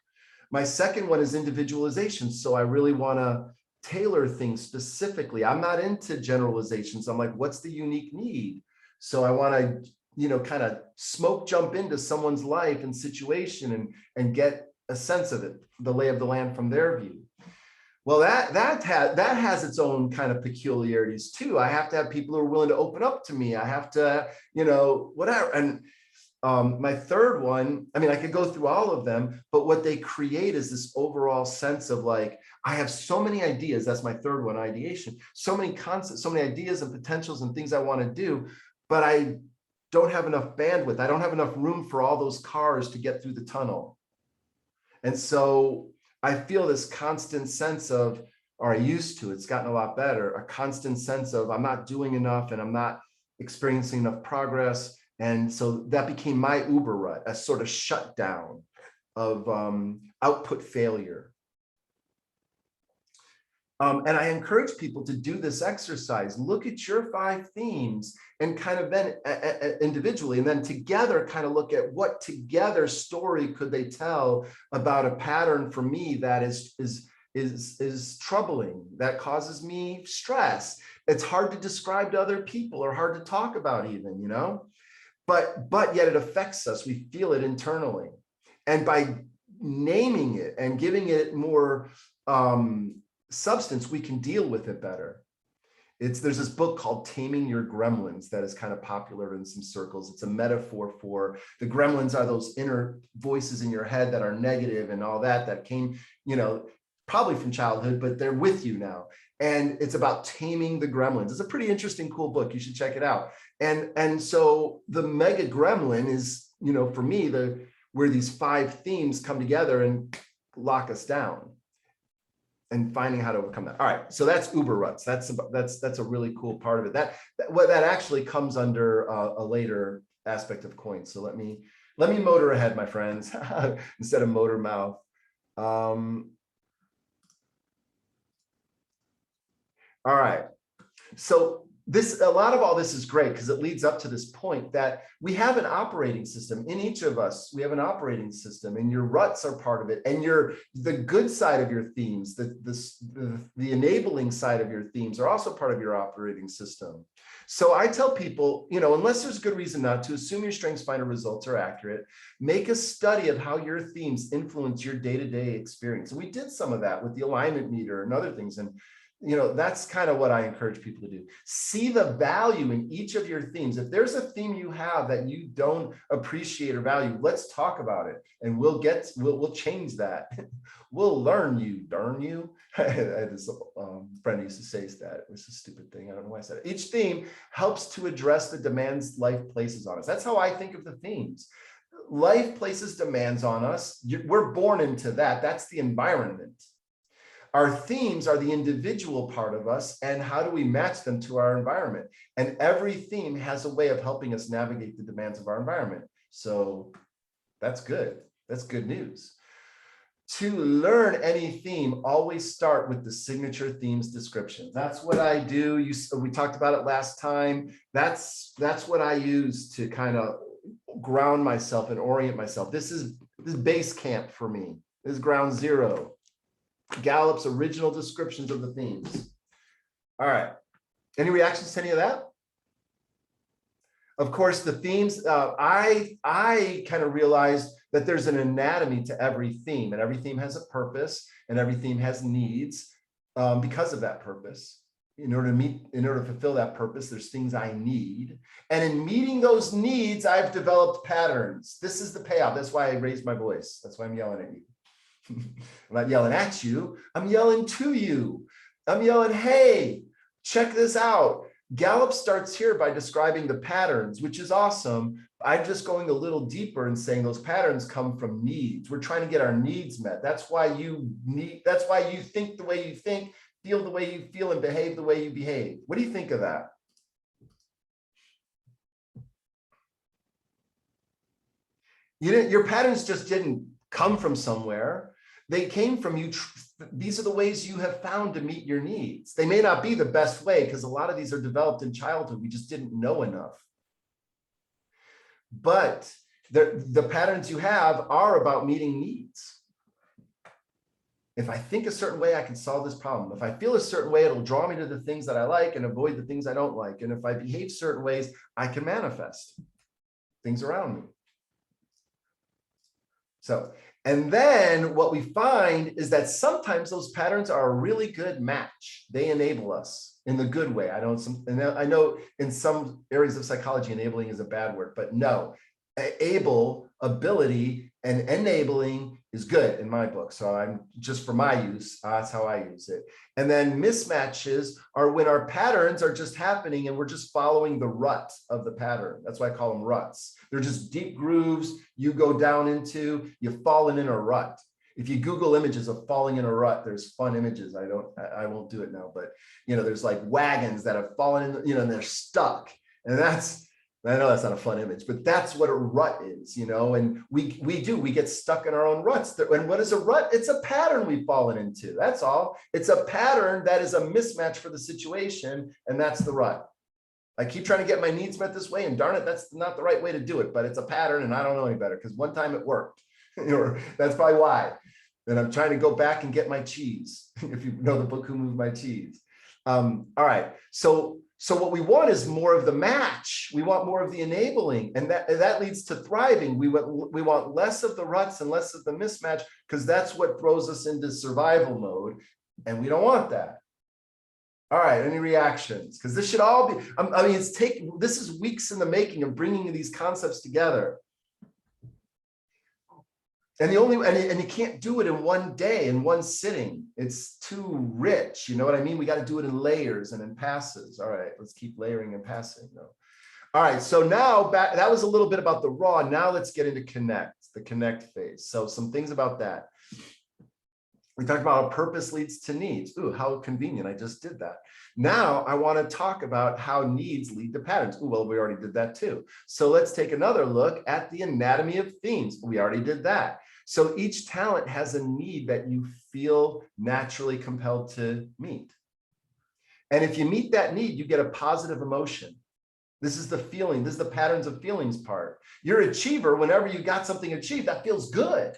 My second one is individualization. So I really want to tailor things specifically. I'm not into generalizations. I'm like, what's the unique need? So I want to, you know, kind of smoke jump into someone's life and situation and get a sense of it, the lay of the land from their view. Well, that has its own kind of peculiarities too. I have to have people who are willing to open up to me. I have to, you know, whatever. And my third one, I mean, I could go through all of them, but what they create is this overall sense of like, I have so many ideas. That's my third one, ideation. So many concepts, so many ideas and potentials and things I want to do, but I don't have enough bandwidth. I don't have enough room for all those cars to get through the tunnel. And so I feel this constant sense of, or I used to, it's gotten a lot better, a constant sense of I'm not doing enough and I'm not experiencing enough progress. And so that became my Uber rut, a sort of shutdown of output failure. And I encourage people to do this exercise. Look at your 5 themes and kind of then individually, and then together kind of look at what together story could they tell about a pattern for me that is troubling, that causes me stress. It's hard to describe to other people or hard to talk about even, you know, but yet it affects us. We feel it internally. And by naming it and giving it more substance, we can deal with it better. There's this book called Taming Your Gremlins that is kind of popular in some circles. It's a metaphor for the gremlins are those inner voices in your head that are negative and all that came, you know, probably from childhood, but they're with you now. And it's about taming the gremlins. It's a pretty interesting, cool book. You should check it out. And so the mega gremlin is, you know, for me, where these 5 themes come together and lock us down. And finding how to overcome that. All right, so that's Uber ruts. That's a really cool part of it. That actually comes under a later aspect of coin. So let me motor ahead, my friends, instead of motor mouth. All right, so a lot of all this is great because it leads up to this point that we have an operating system in each of us. We have an operating system, and your ruts are part of it. And the good side of your themes, the enabling side of your themes are also part of your operating system. So I tell people, you know, unless there's good reason not to, assume your StrengthsFinder results are accurate. Make a study of how your themes influence your day-to-day experience. And we did some of that with the alignment meter and other things. And that's kind of what I encourage people to do. See the value in each of your themes. If there's a theme you have that you don't appreciate or value, let's talk about it, and we'll change that. We'll learn you, darn you. I had this friend who used to say that. It's a stupid thing. I don't know why I said it. Each theme helps to address the demands life places on us. That's how I think of the themes. Life places demands on us. We're born into that. That's the environment. Our themes are the individual part of us, and how do we match them to our environment? And every theme has a way of helping us navigate the demands of our environment. So that's good. That's good news. To learn any theme, always start with the signature themes description. That's what I do. We talked about it last time. That's what I use to kind of ground myself and orient myself. This is base camp for me. This is ground zero. Gallup's original descriptions of the themes. All right. Any reactions to any of that? Of course, the themes, I kind of realized that there's an anatomy to every theme, and every theme has a purpose, and every theme has needs because of that purpose. In order to fulfill that purpose, there's things I need. And in meeting those needs, I've developed patterns. This is the payoff. That's why I raised my voice. That's why I'm yelling at you. I'm not yelling at you. I'm yelling to you. I'm yelling, hey, check this out. Gallup starts here by describing the patterns, which is awesome. I'm just going a little deeper and saying those patterns come from needs. We're trying to get our needs met. That's why you think the way you think, feel the way you feel, and behave the way you behave. What do you think of that? Your patterns just didn't come from somewhere. They came from you. These are the ways you have found to meet your needs. They may not be the best way, because a lot of these are developed in childhood. We just didn't know enough. But the patterns you have are about meeting needs. If I think a certain way, I can solve this problem. If I feel a certain way, it'll draw me to the things that I like and avoid the things I don't like. And if I behave certain ways, I can manifest things around me. So, and then what we find is that sometimes those patterns are a really good match. They enable us in the good way. I know in some areas of psychology, enabling is a bad word, but no, ability, and enabling is good in my book. So I'm just for my use, that's how I use it. And then mismatches are when our patterns are just happening and we're just following the rut of the pattern. That's why I call them ruts. They're just deep grooves you go down into, you've fallen in a rut. If you Google images of falling in a rut, there's fun images. I won't do it now, but there's like wagons that have fallen in, and they're stuck. And I know that's not a fun image, but that's what a rut is, and we get stuck in our own ruts. And what is a rut? It's a pattern we've fallen into. That's all. It's a pattern that is a mismatch for the situation, and that's the rut. I keep trying to get my needs met this way, and darn it, that's not the right way to do it, but it's a pattern, and I don't know any better because one time it worked. That's probably why. And I'm trying to go back and get my cheese, if you know the book, Who Moved My Cheese. All right, so what we want is more of the match. We want more of the enabling, and that leads to thriving. We want less of the ruts and less of the mismatch, because that's what throws us into survival mode, and we don't want that. All right, any reactions? Because this should all be, this is weeks in the making of bringing these concepts together. And you can't do it in one day, in one sitting. It's too rich. You know what I mean? We got to do it in layers and in passes. All right, let's keep layering and passing though. All right, so now that was a little bit about the raw. Now let's get into the connect phase. So some things about that. We talked about how purpose leads to needs. Ooh, how convenient, I just did that. Now I want to talk about how needs lead to patterns. Ooh, well, we already did that too. So let's take another look at the anatomy of themes. We already did that. So each talent has a need that you feel naturally compelled to meet. And if you meet that need, you get a positive emotion. This is the feeling, this is the patterns of feelings part. You're an achiever. Whenever you got something achieved, that feels good.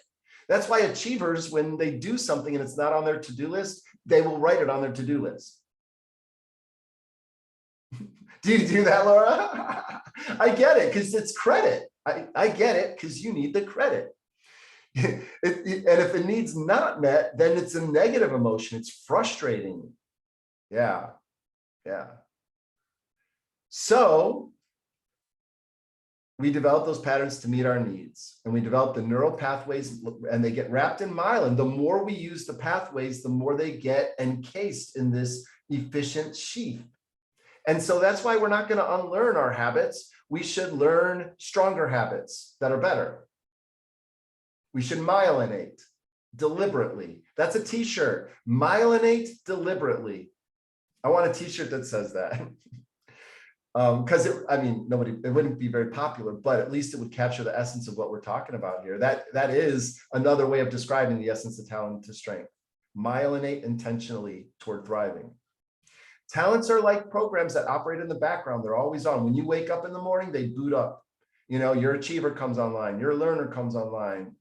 That's why achievers, when they do something and it's not on their to-do list, they will write it on their to-do list. Do you do that, Laura? I get it, because it's credit. I get it, because you need the credit. And if the need's not met, then it's a negative emotion. It's frustrating. Yeah. Yeah. So we develop those patterns to meet our needs, and we develop the neural pathways, and they get wrapped in myelin. The more we use the pathways, the more they get encased in this efficient sheath. And so that's why we're not going to unlearn our habits. We should learn stronger habits that are better. We should myelinate deliberately. That's a t-shirt. Myelinate deliberately. I want a t-shirt that says that. Because it wouldn't be very popular, but at least it would capture the essence of what we're talking about here. That is another way of describing the essence of talent to strength. Myelinate intentionally toward thriving. Talents are like programs that operate in the background. They're always on. When you wake up in the morning, they boot up. Your achiever comes online, your learner comes online,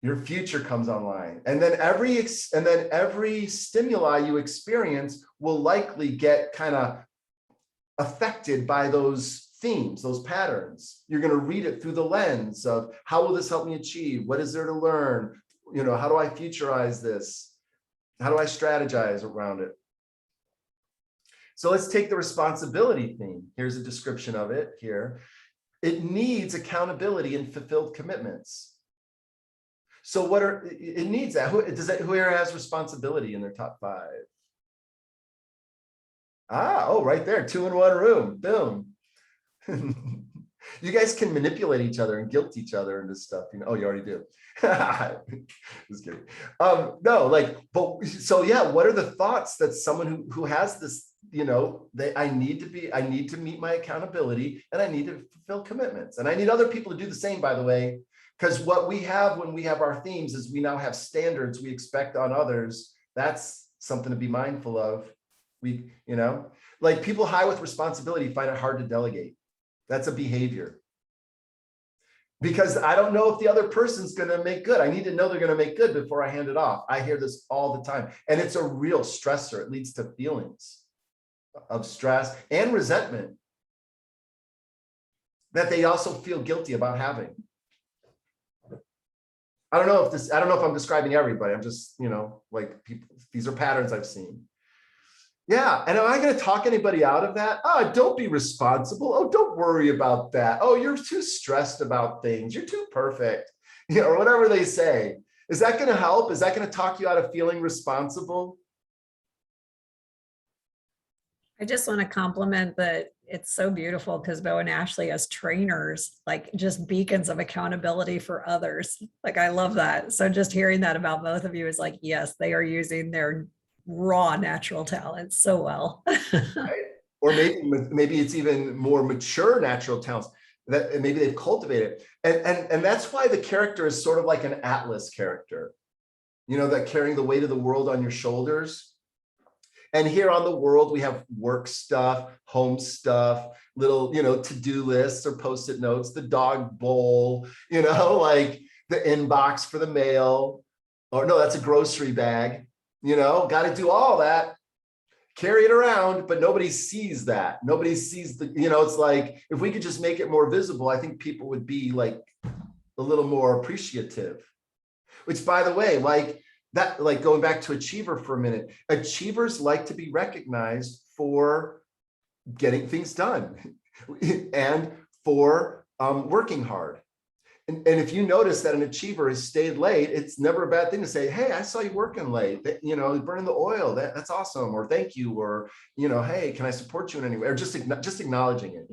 your future comes online. And then every stimuli you experience will likely get kind of affected by those themes, those patterns. You're going to read it through the lens of, how will this help me achieve? What is there to learn? How do I futurize this? How do I strategize around it? So let's take the responsibility theme. Here's a description of it here. It needs accountability and fulfilled commitments. So it needs that. Who here has responsibility in their top 5? Right there, 2 in 1 room, boom. You guys can manipulate each other and guilt each other into stuff. Oh, you already do. Just kidding. So yeah, what are the thoughts that someone who has this, I need to meet my accountability, and I need to fulfill commitments, and I need other people to do the same, by the way, because what we have when we have our themes is we now have standards we expect on others. That's something to be mindful of. People high with responsibility find it hard to delegate. That's a behavior. Because I don't know if the other person's going to make good. I need to know they're going to make good before I hand it off. I hear this all the time. And it's a real stressor. It leads to feelings of stress and resentment that they also feel guilty about having. I don't know if I'm describing everybody. I'm just, people, these are patterns I've seen. Yeah. And am I going to talk anybody out of that? Don't be responsible. Oh, don't worry about that. Oh, you're too stressed about things. You're too perfect, or whatever they say. Is that going to help? Is that going to talk you out of feeling responsible? I just want to compliment that it's so beautiful, because Bo and Ashley as trainers, just beacons of accountability for others. I love that. So just hearing that about both of you is yes, they are using their raw natural talents so well. Right? Or maybe it's even more mature natural talents that maybe they've cultivated. And that's why the character is sort of like an Atlas character, that carrying the weight of the world on your shoulders. And here on the world, we have work stuff, home stuff, little, to-do lists or Post-it notes, the dog bowl, the inbox for the mail, or no, that's a grocery bag, got to do all that, carry it around, but nobody sees that. Nobody sees it's if we could just make it more visible, I think people would be a little more appreciative, which, by the way, going back to achiever for a minute, achievers like to be recognized for getting things done and for working hard. And if you notice that an achiever has stayed late, it's never a bad thing to say, hey, I saw you working late, burning the oil. That's awesome. Or thank you. Or, hey, can I support you in any way? Or just acknowledging it,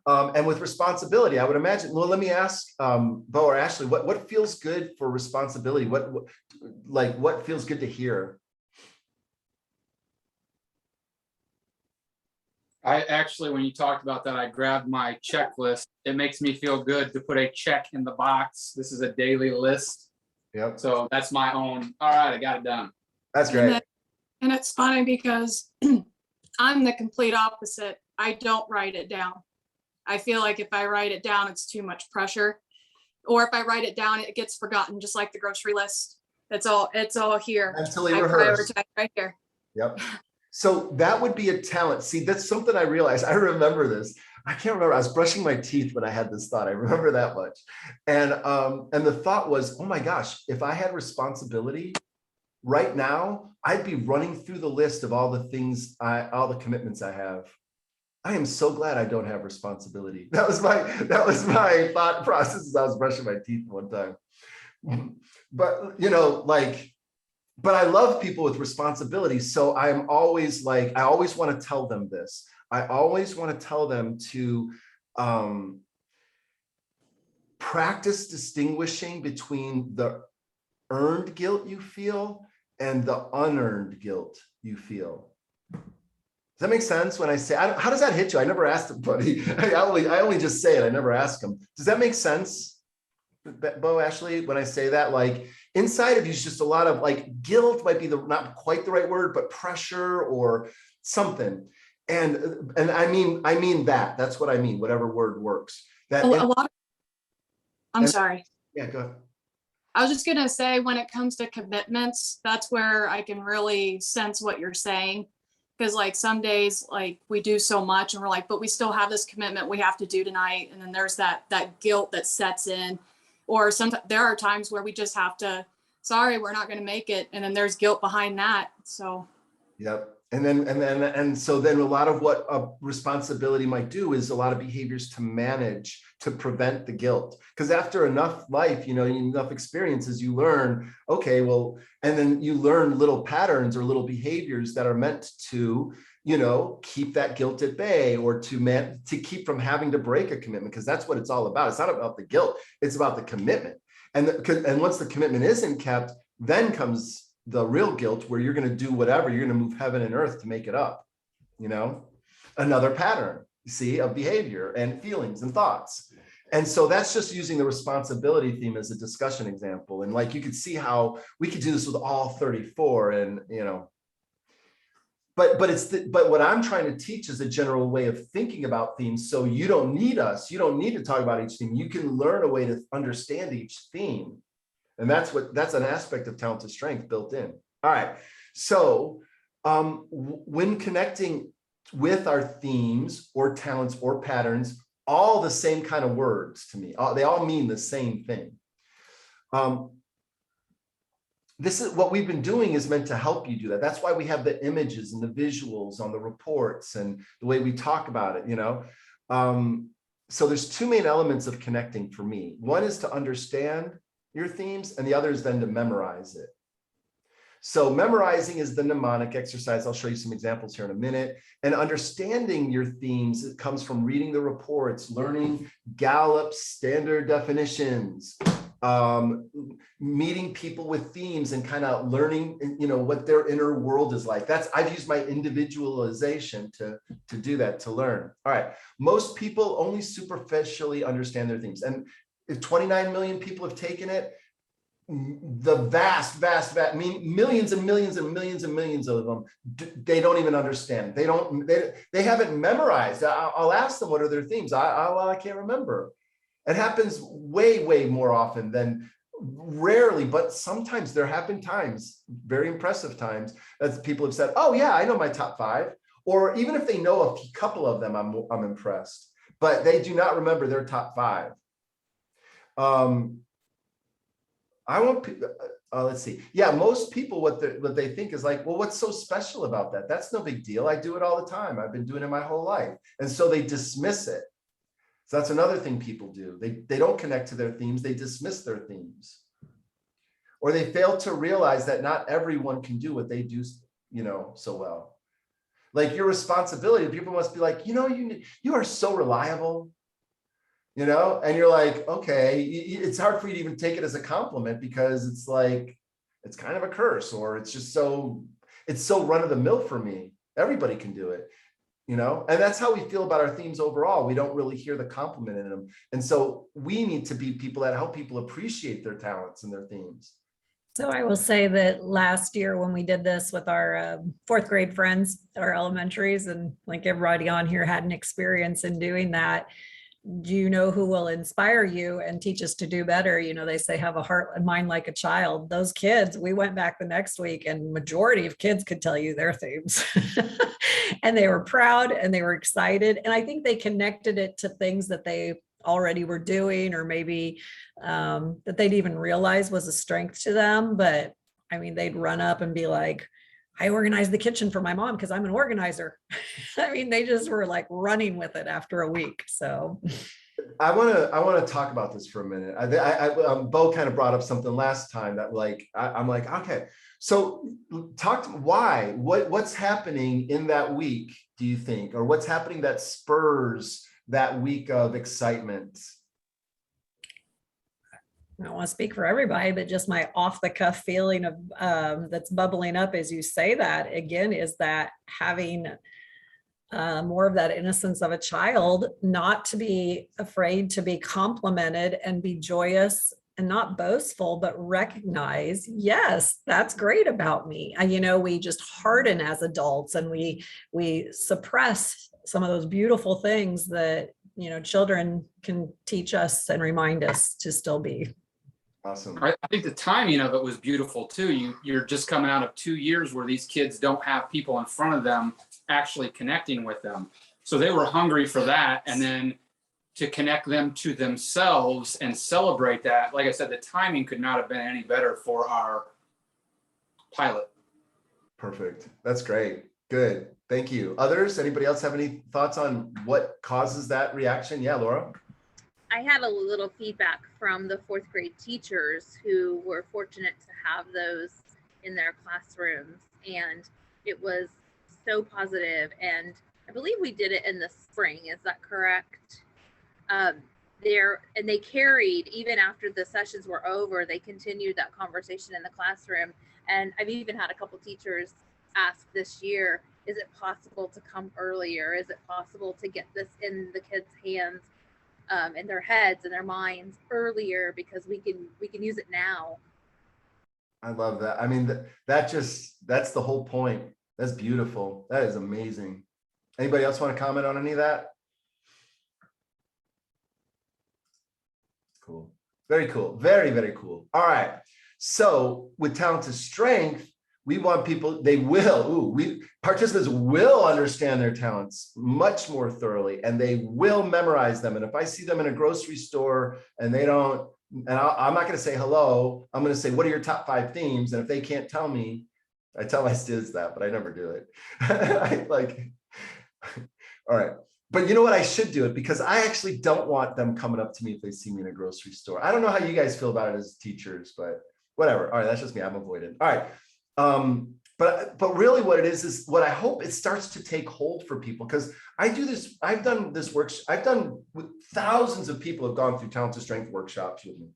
And with responsibility, I would imagine, well, let me ask Bo or Ashley, what feels good for responsibility? What feels good to hear? I actually, when you talked about that, I grabbed my checklist. It makes me feel good to put a check in the box. This is a daily list. Yep. So that's my own. All right, I got it done. That's great. And it's funny because I'm the complete opposite. I don't write it down. I feel like if I write it down, it's too much pressure. Or if I write it down, it gets forgotten, just like the grocery list. It's all here. Mentally I rehearse. prioritize right here. Yep. So that would be a talent. See, that's something I realized. I remember this. I can't remember. I was brushing my teeth when I had this thought. I remember that much. And the thought was, oh my gosh, if I had responsibility, right now, I'd be running through the list of all the things all the commitments I have. I am so glad I don't have responsibility. That was my thought process as I was brushing my teeth one time. But but I love people with responsibility. So I'm always I always want to tell them this. I always want to tell them to practice distinguishing between the earned guilt you feel and the unearned guilt you feel. Does that make sense when I say, how does that hit you? I never asked anybody. I only just say it. I never ask them. Does that make sense, Bo, Ashley, when I say that? Like inside of you is just a lot of guilt might be not quite the right word, but pressure or something. And I mean that's what I mean, whatever word works. I'm sorry. Yeah, go ahead. I was just gonna say, when it comes to commitments, that's where I can really sense what you're saying. Because some days, we do so much and we're but we still have this commitment we have to do tonight. And then there's that guilt that sets in. Or sometimes there are times where we just have to, sorry, we're not gonna make it. And then there's guilt behind that, so. Yep. And so then a lot of what a responsibility might do is a lot of behaviors to manage, to prevent the guilt. Because after enough life, enough experiences, you learn, okay, well, and then you learn little patterns or little behaviors that are meant to, keep that guilt at bay or to keep from having to break a commitment, because that's what it's all about. It's not about the guilt, it's about the commitment. And once the commitment isn't kept, then comes the real guilt where you're going to do whatever, you're going to move heaven and earth to make it up, another pattern, of behavior and feelings and thoughts. And so that's just using the responsibility theme as a discussion example. And you could see how we could do this with all 34 and, but what I'm trying to teach is a general way of thinking about themes. So you don't need to talk about each theme. You can learn a way to understand each theme. And that's an aspect of talented strength built in. All right. So when connecting with our themes or talents or patterns, all the same kind of words to me, they all mean the same thing. This is what we've been doing is meant to help you do that. That's why we have the images and the visuals on the reports and the way we talk about it, So there's two main elements of connecting for me. One is to understand your themes, and the other is then to memorize it. So memorizing is the mnemonic exercise. I'll show you some examples here in a minute. And understanding your themes, it comes from reading the reports, learning Gallup's standard definitions, meeting people with themes and kind of learning, what their inner world is like. I've used my individualization to do that, to learn. All right, most people only superficially understand their themes. And if 29 million people have taken it, the vast, millions and millions and millions and millions of them, they don't even understand. They haven't memorized. I'll ask them, what are their themes? I can't remember. It happens way more often than rarely, but sometimes there have been times, very impressive times, that people have said, oh yeah, I know my top 5. Or even if they know a couple of them, I'm impressed, but they do not remember their top 5. I want let's see. Yeah, most people, what they think is well, what's so special about that? That's no big deal. I do it all the time. I've been doing it my whole life. And so they dismiss it. So that's another thing people do. They don't connect to their themes. They dismiss their themes. Or they fail to realize that not everyone can do what they do, so well. Your responsibility, people must be you are so reliable. And you're okay, it's hard for you to even take it as a compliment because it's kind of a curse, or it's just it's so run of the mill for me. Everybody can do it, and that's how we feel about our themes overall. We don't really hear the compliment in them. And so we need to be people that help people appreciate their talents and their themes. So I will say that last year when we did this with our 4th grade friends, our elementaries, and everybody on here had an experience in doing that. Do you know who will inspire you and teach us to do better? They say have a heart and mind like a child. Those kids, we went back the next week and majority of kids could tell you their themes. And they were proud and they were excited. And I think they connected it to things that they already were doing, or maybe that they'd even realize was a strength to them. But I mean, they'd run up and be like, I organized the kitchen for my mom because I'm an organizer. I mean, they just were like running with it after a week. So I want to talk about this for a minute. Bo kind of brought up something last time that like I'm like, okay, so what's happening in that week, do you think, or what's happening that spurs that week of excitement? I don't want to speak for everybody, but just my off the cuff feeling of that's bubbling up as you say that again is that having more of that innocence of a child, not to be afraid to be complimented and be joyous and not boastful, but recognize, yes, that's great about me. And, you know, we just harden as adults and we suppress some of those beautiful things that, you know, children can teach us and remind us to still be. Awesome. I think the timing of it was beautiful too. You're just coming out of 2 years where these kids don't have people in front of them actually connecting with them. So they were hungry for that. And then to connect them to themselves and celebrate that, like I said, the timing could not have been any better for our pilot. Perfect. That's great. Good. Thank you. Others, anybody else have any thoughts on what causes that reaction? Yeah, Laura. I had a little feedback from the 4th grade teachers who were fortunate to have those in their classrooms, and it was so positive. And I believe we did it in the spring. Is that correct? They carried, even after the sessions were over, they continued that conversation in the classroom. And I've even had a couple teachers ask this year, is it possible to come earlier? Is it possible to get this in the kids' hands, in their heads and their minds earlier, because we can use it now? I love that. I mean, that's the whole point. That's beautiful. That is amazing. Anybody else want to comment on any of that? Cool. Very cool. Very, very cool. All right. So with Talent to Strength, we want people, participants will understand their talents much more thoroughly, and they will memorize them. And if I see them in a grocery store and they don't, and I'm not going to say hello, I'm going to say, what are your top 5 themes? And if they can't tell me, I tell my students that, but I never do it. All right. But you know what? I should do it because I actually don't want them coming up to me if they see me in a grocery store. I don't know how you guys feel about it as teachers, but whatever. All right. That's just me. I'm avoided. All right. But really what it is what I hope it starts to take hold for people, because I do this, I've done this work, I've done with thousands of people have gone through Talent to Strength workshops with me.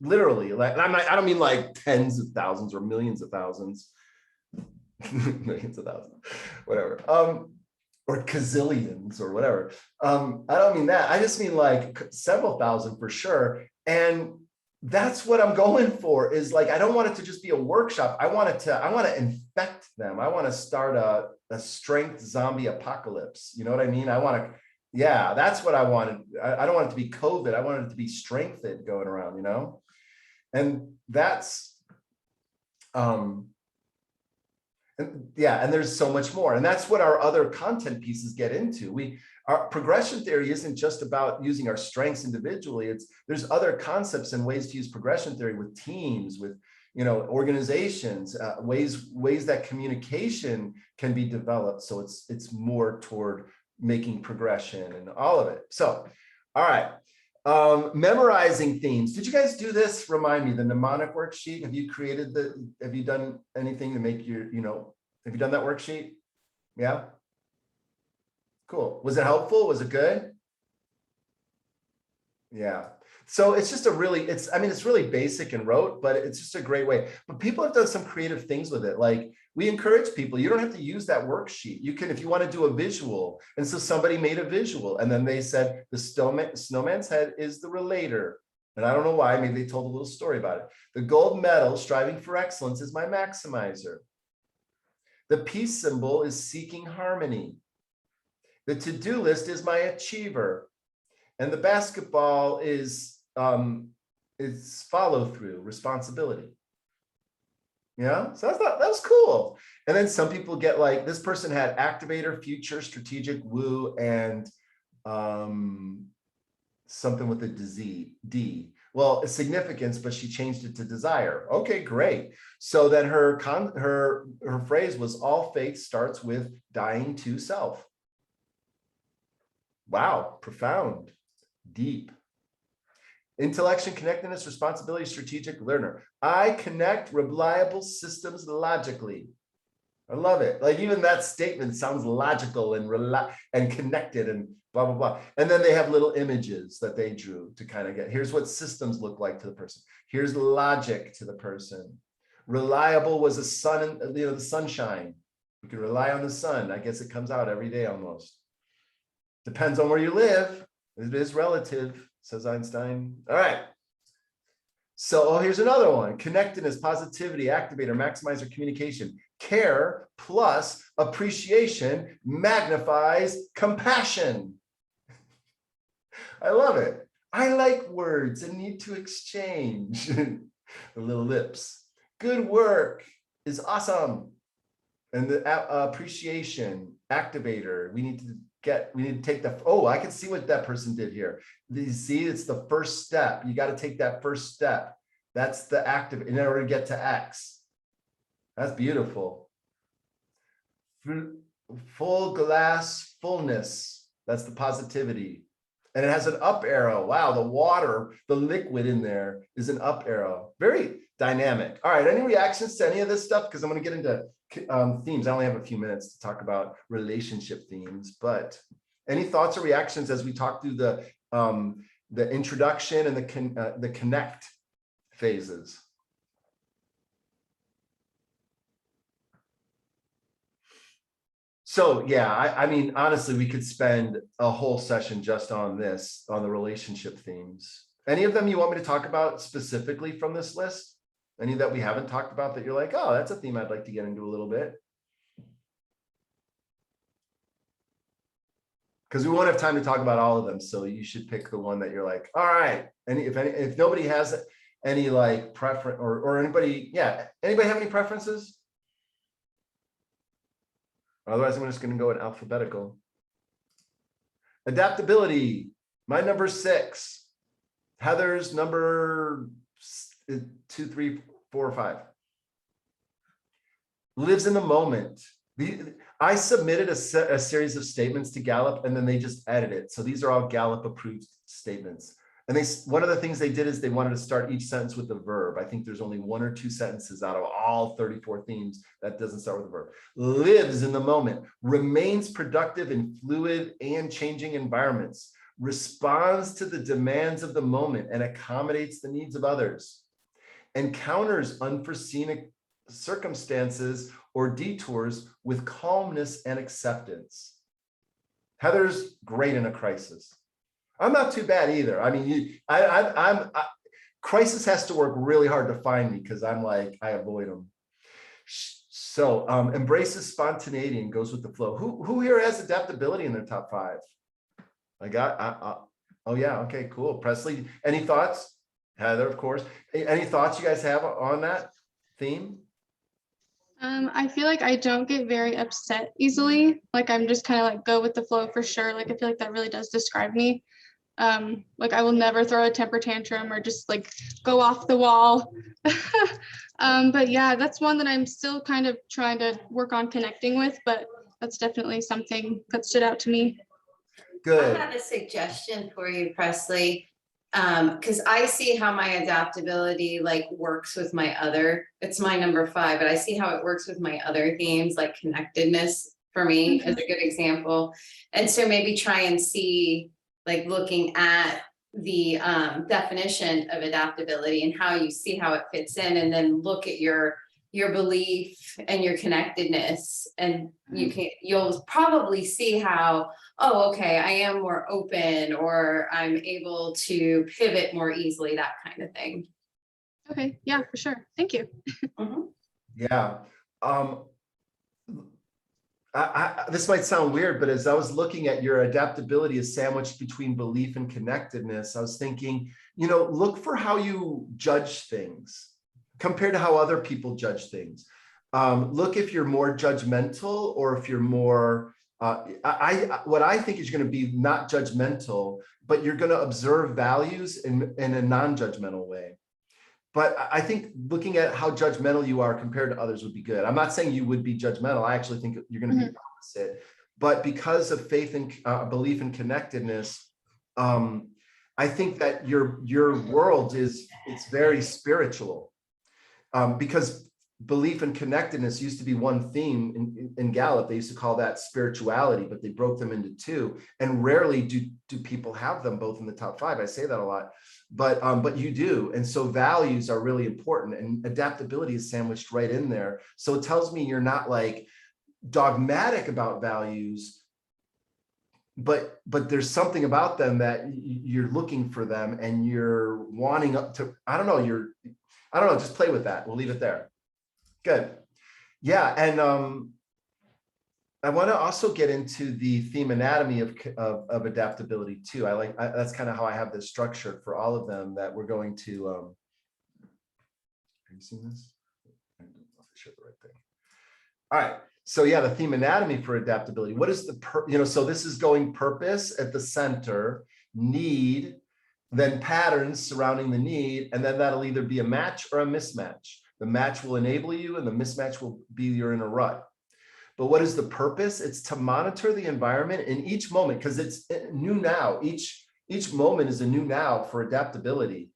Literally, like, and I don't mean like tens of thousands or millions of thousands, millions of thousands, whatever. Or gazillions or whatever. I don't mean that. I just mean like several thousand for sure. And that's what I'm going for, is like, I don't want it to just be a workshop. I want to infect them. I want to start a strength zombie apocalypse. You know what I mean? Yeah, that's what I wanted. I don't want it to be COVID. I wanted it to be strengthened going around, you know? And that's, and there's so much more. And that's what our other content pieces get into. Our progression theory isn't just about using our strengths individually. There's other concepts and ways to use progression theory with teams, with, you know, organizations, ways that communication can be developed. So it's more toward making progression and all of it. So, all right. Memorizing themes. Did you guys do this? Remind me, the mnemonic worksheet. Have you done anything to make your, have you done that worksheet? Yeah. Cool. Was it helpful? Was it good? Yeah. So it's just it's really basic and rote, but it's just a great way. But people have done some creative things with it. Like, we encourage people, you don't have to use that worksheet. You can, if you want to do a visual. And so somebody made a visual, and then they said the snowman's head is the relator. And I don't know why, maybe they told a little story about it. The gold medal, striving for excellence, is my maximizer. The peace symbol is seeking harmony. The to-do list is my achiever. And the basketball is follow through, responsibility. Yeah, so that was cool. And then some people get like, this person had activator, future, strategic, woo, and something with a D. Well, it's significance, but she changed it to desire. Okay, great. So then her phrase was, all faith starts with dying to self. Wow, profound, deep. Intellection, connectedness, responsibility, strategic learner. I connect reliable systems logically. I love it. Like even that statement sounds logical and connected and blah, blah, blah. And then they have little images that they drew to kind of get, here's what systems look like to the person. Here's logic to the person. Reliable was the sun, the sunshine. You can rely on the sun. I guess it comes out every day almost. Depends on where you live. It is relative, says Einstein. All right. So here's another one. Connectedness, positivity, activator, maximizer, communication. Care plus appreciation magnifies compassion. I love it. I like words and need to exchange. The little lips. Good work is awesome. And the appreciation, activator, we need to take the, oh, I can see what that person did here. You see, it's the first step. You got to take that first step. That's the active in order to get to X. That's beautiful. Full glass fullness. That's the positivity. And it has an up arrow. Wow, the water, the liquid in there is an up arrow. Very dynamic. All right, any reactions to any of this stuff? Because I'm going to get into themes. I only have a few minutes to talk about relationship themes, but any thoughts or reactions as we talk through the introduction and the connect phases? So yeah, I mean, honestly, we could spend a whole session just on this, on the relationship themes. Any of them you want me to talk about specifically from this list? Any that we haven't talked about that you're like, oh, that's a theme I'd like to get into a little bit? Because we won't have time to talk about all of them. So you should pick the one that you're like, all right. And if nobody has any like preference or anybody, yeah, anybody have any preferences? Otherwise, I'm just going to go in alphabetical. Adaptability, my number 6. Heather's number 2, 3, 4, or 5. Lives in the moment. I submitted a series of statements to Gallup, and then they just edited it. So these are all Gallup approved statements. And one of the things they did is they wanted to start each sentence with the verb. I think there's only 1 or 2 sentences out of all 34 themes that doesn't start with the verb. Lives in the moment, remains productive in fluid and changing environments, responds to the demands of the moment and accommodates the needs of others, encounters unforeseen circumstances or detours with calmness and acceptance. Heather's great in a crisis. I'm not too bad either. I mean, crisis has to work really hard to find me because I'm like, I avoid them. So embraces spontaneity and goes with the flow. Who here has adaptability in their top 5? Oh yeah, okay, cool. Presley, any thoughts? Heather, of course. Any thoughts you guys have on that theme? I feel like I don't get very upset easily. Like I'm just kind of like go with the flow for sure. Like I feel like that really does describe me. Like I will never throw a temper tantrum or just like go off the wall. But yeah, that's one that I'm still kind of trying to work on connecting with, but that's definitely something that stood out to me. Good. I have a suggestion for you, Presley. Because I see how my adaptability like works with my other, it's my number 5, but I see how it works with my other themes, like connectedness for me as a good example. And so maybe try and see, like looking at the definition of adaptability and how you see how it fits in, and then look at your belief and your connectedness, and you'll probably see how, oh, okay, I am more open, or I'm able to pivot more easily, that kind of thing. Okay, yeah, for sure. Thank you. Yeah. This might sound weird, but as I was looking at your adaptability is sandwiched between belief and connectedness, I was thinking, look for how you judge things compared to how other people judge things. Look if you're more judgmental or if you're more What I think is you're going to be not judgmental, but you're going to observe values in a non-judgmental way. But I think looking at how judgmental you are compared to others would be good. I'm not saying you would be judgmental. I actually think you're going to be opposite. But because of faith and belief and connectedness, I think that your world it's very spiritual, because belief and connectedness used to be one theme in Gallup. They used to call that spirituality, but they broke them into two. And rarely do people have them both in the top 5. I say that a lot, but you do. And so values are really important, and adaptability is sandwiched right in there. So it tells me you're not like dogmatic about values, but there's something about them that you're looking for them and you're wanting to, I don't know, just play with that. We'll leave it there. Good. Yeah. And I want to also get into the theme anatomy of adaptability too. That's kind of how I have this structured for all of them, that we're going to, are you seeing this? I don't know if I showed the right thing. All right. So yeah, the theme anatomy for adaptability. What is so this is going purpose at the center, need, then patterns surrounding the need, and then that'll either be a match or a mismatch. The match will enable you and the mismatch will be you're in a rut. But what is the purpose? It's to monitor the environment in each moment, because it's new now. Each moment is a new now for adaptability,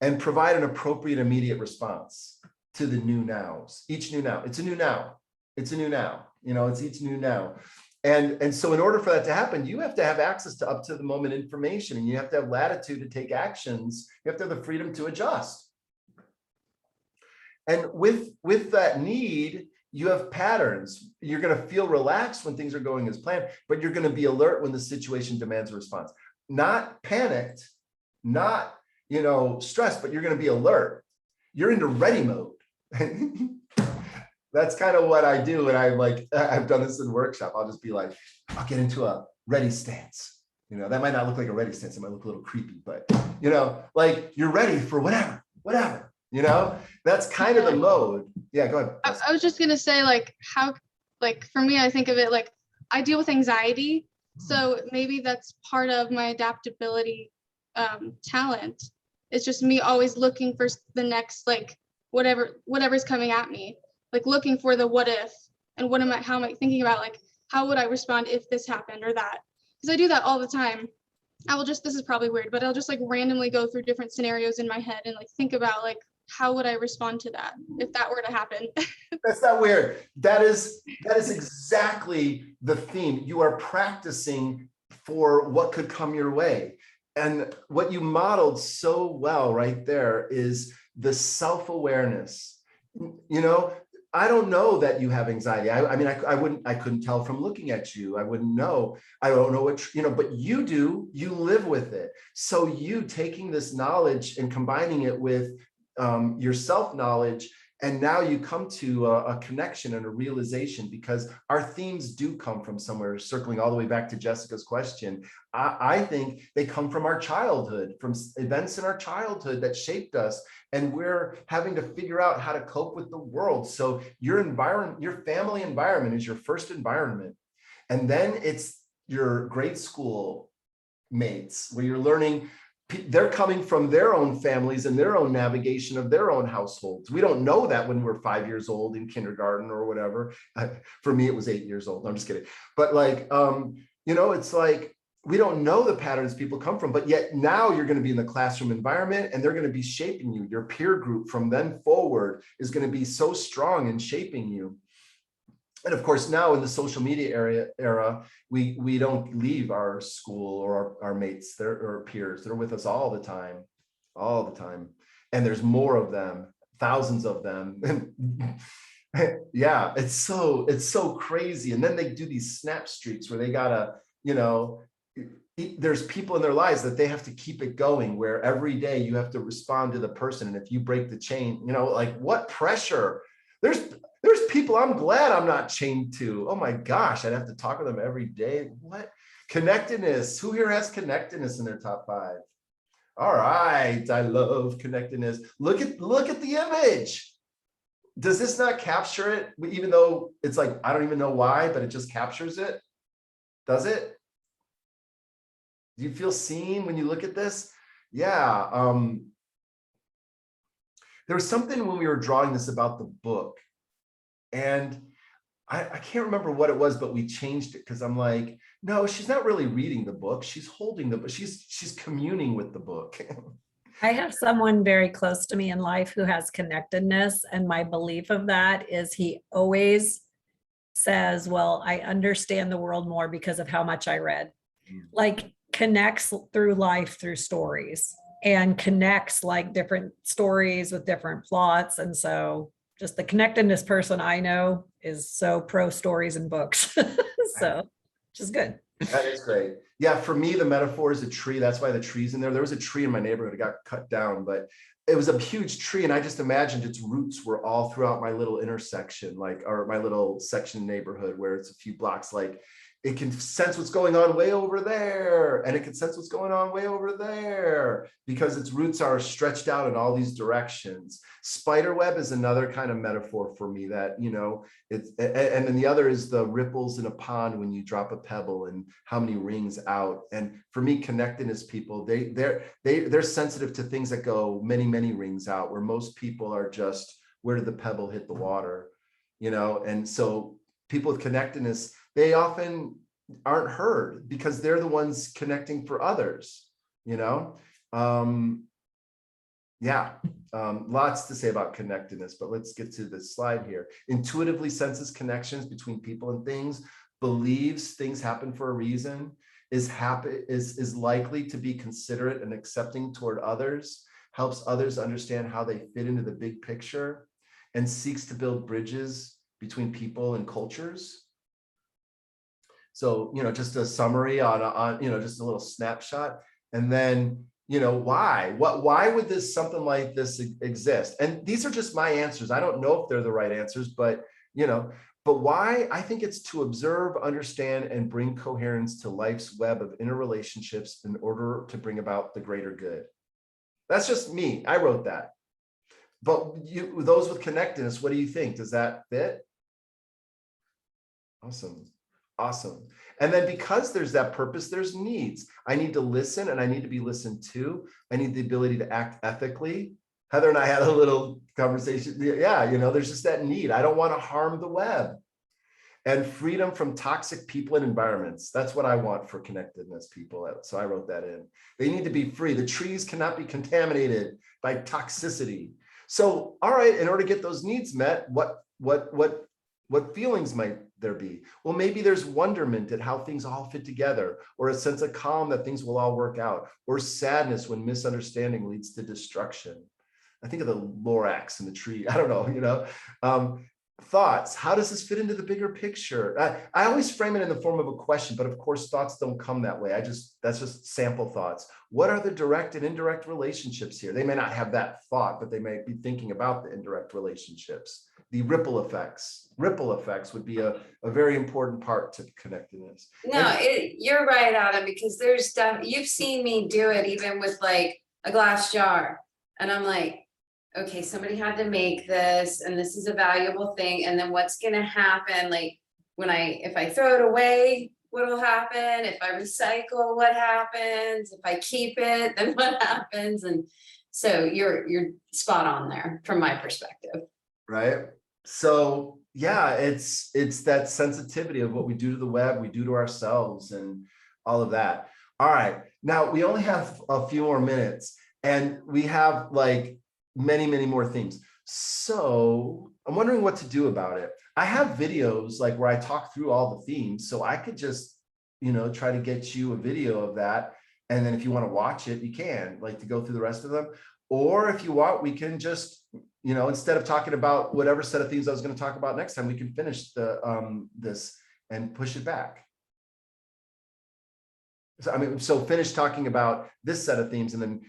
and provide an appropriate immediate response to the new nows. Each new now. It's a new now. It's a new now. It's each new now. And so in order for that to happen, you have to have access to up to the moment information, and you have to have latitude to take actions. You have to have the freedom to adjust. And with that need, you have patterns. You're going to feel relaxed when things are going as planned, but you're going to be alert when the situation demands a response. Not panicked, not stressed, but you're going to be alert. You're into ready mode. That's kind of what I do. And I've done this in workshop. I'll just be like, I'll get into a ready stance. That might not look like a ready stance. It might look a little creepy, but like you're ready for whatever. That's kind of the mode. Yeah, go ahead. I was just gonna say, for me, I think of it like I deal with anxiety, so maybe that's part of my adaptability talent. It's just me always looking for the next, whatever's coming at me, looking for the what if, and how am I thinking about, how would I respond if this happened or that? Because I do that all the time. This is probably weird, but I'll just randomly go through different scenarios in my head and think about how would I respond to that if that were to happen? That's not weird. That is exactly the theme. You are practicing for what could come your way. And what you modeled so well right there is the self-awareness. I don't know that you have anxiety. I couldn't tell from looking at you. I wouldn't know. I don't know what, but you do, you live with it. So you taking this knowledge and combining it with your self-knowledge, and now you come to a connection and a realization, because our themes do come from somewhere, circling all the way back to Jessica's question. I think they come from our childhood, from events in our childhood that shaped us, and we're having to figure out how to cope with the world. So your environment, your family environment is your first environment. And then it's your grade school mates, where you're learning. They're coming from their own families and their own navigation of their own households. We don't know that when we're 5 years old in kindergarten or whatever. For me, it was 8 years old. No, I'm just kidding. But it's we don't know the patterns people come from, but yet now you're going to be in the classroom environment, and they're going to be shaping you. Your peer group from then forward is going to be so strong in shaping you. And of course, now in the social media era, we don't leave our school or our mates, or peers. They're with us all the time. And there's more of them, thousands of them. Yeah, it's so crazy. And then they do these snap streaks where they gotta, there's people in their lives that they have to keep it going, where every day you have to respond to the person. And if you break the chain, what pressure. There's people I'm glad I'm not chained to. Oh my gosh, I'd have to talk to them every day. What? Connectedness. Who here has connectedness in their top 5? All right, I love connectedness. Look at the image. does this not capture it? Even though it's like, I don't even know why, but it just captures it. Does it? Do you feel seen when you look at this? Yeah. There was something when we were drawing this about the book, and I can't remember what it was, but we changed it because I'm like, no, she's not really reading the book. She's holding the book. She's communing with the book. I have someone very close to me in life who has connectedness, and my belief of that is he always says, well, I understand the world more because of how much I read. Like connects through life through stories, and connects like different stories with different plots. And so just the connectedness person I know is so pro stories and books. So, which is good. That is great. Yeah, for me, the metaphor is a tree. That's why the tree's in there. There was a tree in my neighborhood. It got cut down, but it was a huge tree. And I just imagined its roots were all throughout my little intersection, like, or my little section neighborhood where it's a few blocks, like it can sense what's going on way over there. And it can sense what's going on way over there because its roots are stretched out in all these directions. Spiderweb is another kind of metaphor for me that, you know, it's, and then the other is the ripples in a pond when you drop a pebble and how many rings out. And for me, connectedness people, they're sensitive to things that go many, many rings out, where most people are just, where did the pebble hit the water? You know, and so people with connectedness, they often aren't heard because they're the ones connecting for others, you know? Lots to say about connectedness, but let's get to this slide here. Intuitively senses connections between people and things, believes things happen for a reason, is likely to be considerate and accepting toward others, helps others understand how they fit into the big picture, and seeks to build bridges between people and cultures. So, you know, just a summary on you know, just a little snapshot. And then, you know, why would something like this exist? And these are just my answers. I don't know if they're the right answers, but, you know, but why? I think it's to observe, understand, and bring coherence to life's web of interrelationships in order to bring about the greater good. That's just me. I wrote that. But those with connectedness, what do you think? Does that fit? Awesome. Awesome. And then because there's that purpose, there's needs. I need to listen and I need to be listened to. I need the ability to act ethically. Heather and I had a little conversation. Yeah, you know, there's just that need. I don't want to harm the web. And freedom from toxic people and environments. That's what I want for connectedness people. So I wrote that in. They need to be free. The trees cannot be contaminated by toxicity. So, all right, in order to get those needs met, what feelings might there be? Well, maybe there's wonderment at how things all fit together, or a sense of calm that things will all work out, or sadness when misunderstanding leads to destruction. I think of the Lorax and the tree. I don't know, you know. Thoughts, how does this fit into the bigger picture? I always frame it in the form of a question, but of course thoughts don't come that way. That's just sample thoughts. What are the direct and indirect relationships here? They may not have that thought, but they may be thinking about the indirect relationships. The ripple effects would be a very important part to connectedness. No, you're right, Adam, because there's stuff, you've seen me do it even with like a glass jar. And I'm like, okay, somebody had to make this, and this is a valuable thing. And then what's gonna happen? Like if I throw it away, what'll happen? If I recycle, what happens? If I keep it, then what happens? And so you're spot on there from my perspective. Right. So yeah, it's that sensitivity of what we do to the web, we do to ourselves, and all of that. All right. Now we only have a few more minutes, and we have like many, many more themes. So I'm wondering what to do about it. I have videos like where I talk through all the themes, so I could just, you know, try to get you a video of that. And then if you want to watch it, you can, like, to go through the rest of them. Or if you want, we can just, you know, instead of talking about whatever set of themes I was going to talk about next time, we can finish this and push it back. So finish talking about this set of themes and then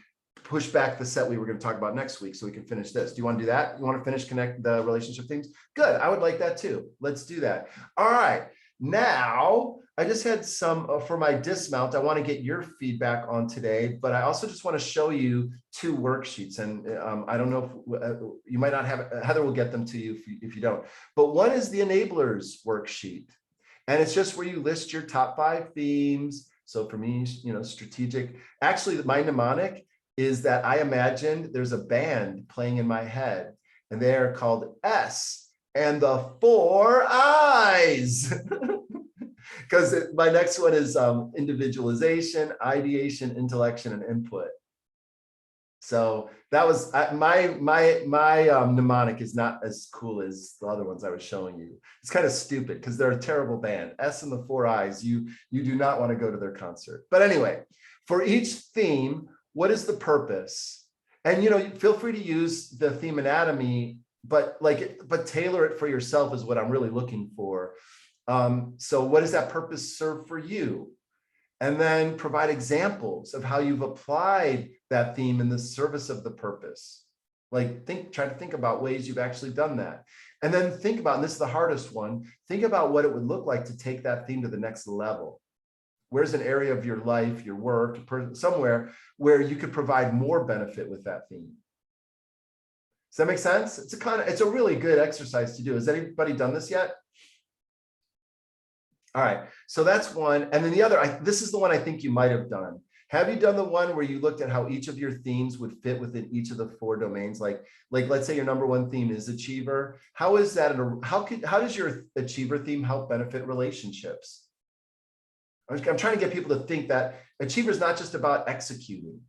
push back the set we were going to talk about next week so we can finish this. Do you want to do that? You want to finish connect the relationship themes? Good. I would like that too. Let's do that. All right. Now I just had some for my dismount. I want to get your feedback on today, but I also just want to show you 2 worksheets. And I don't know if you might not have it. Heather will get them to you if you don't. But one is the enablers worksheet. And it's just where you list your top 5 themes. So for me, strategic. Actually, my mnemonic is that I imagined there's a band playing in my head, and they're called S and the 4 I's. Because my next one is individualization, ideation, intellection, and input. So that was my mnemonic is not as cool as the other ones I was showing you. It's kind of stupid because they're a terrible band. S and the 4 I's. You do not want to go to their concert. But anyway, for each theme, what is the purpose? And feel free to use the theme anatomy, but tailor it for yourself is what I'm really looking for. So what does that purpose serve for you? And then provide examples of how you've applied that theme in the service of the purpose. Try to think about ways you've actually done that. And then think about, and this is the hardest one, think about what it would look like to take that theme to the next level. Where's an area of your life, your work, somewhere where you could provide more benefit with that theme? Does that make sense? It's a really good exercise to do. Has anybody done this yet? All right, so that's one. And then the other, this is the one I think you might have done. Have you done the one where you looked at how each of your themes would fit within each of the 4 domains? Like let's say your number 1 theme is achiever. How is that? How does your achiever theme help benefit relationships? I'm trying to get people to think that achiever is not just about executing,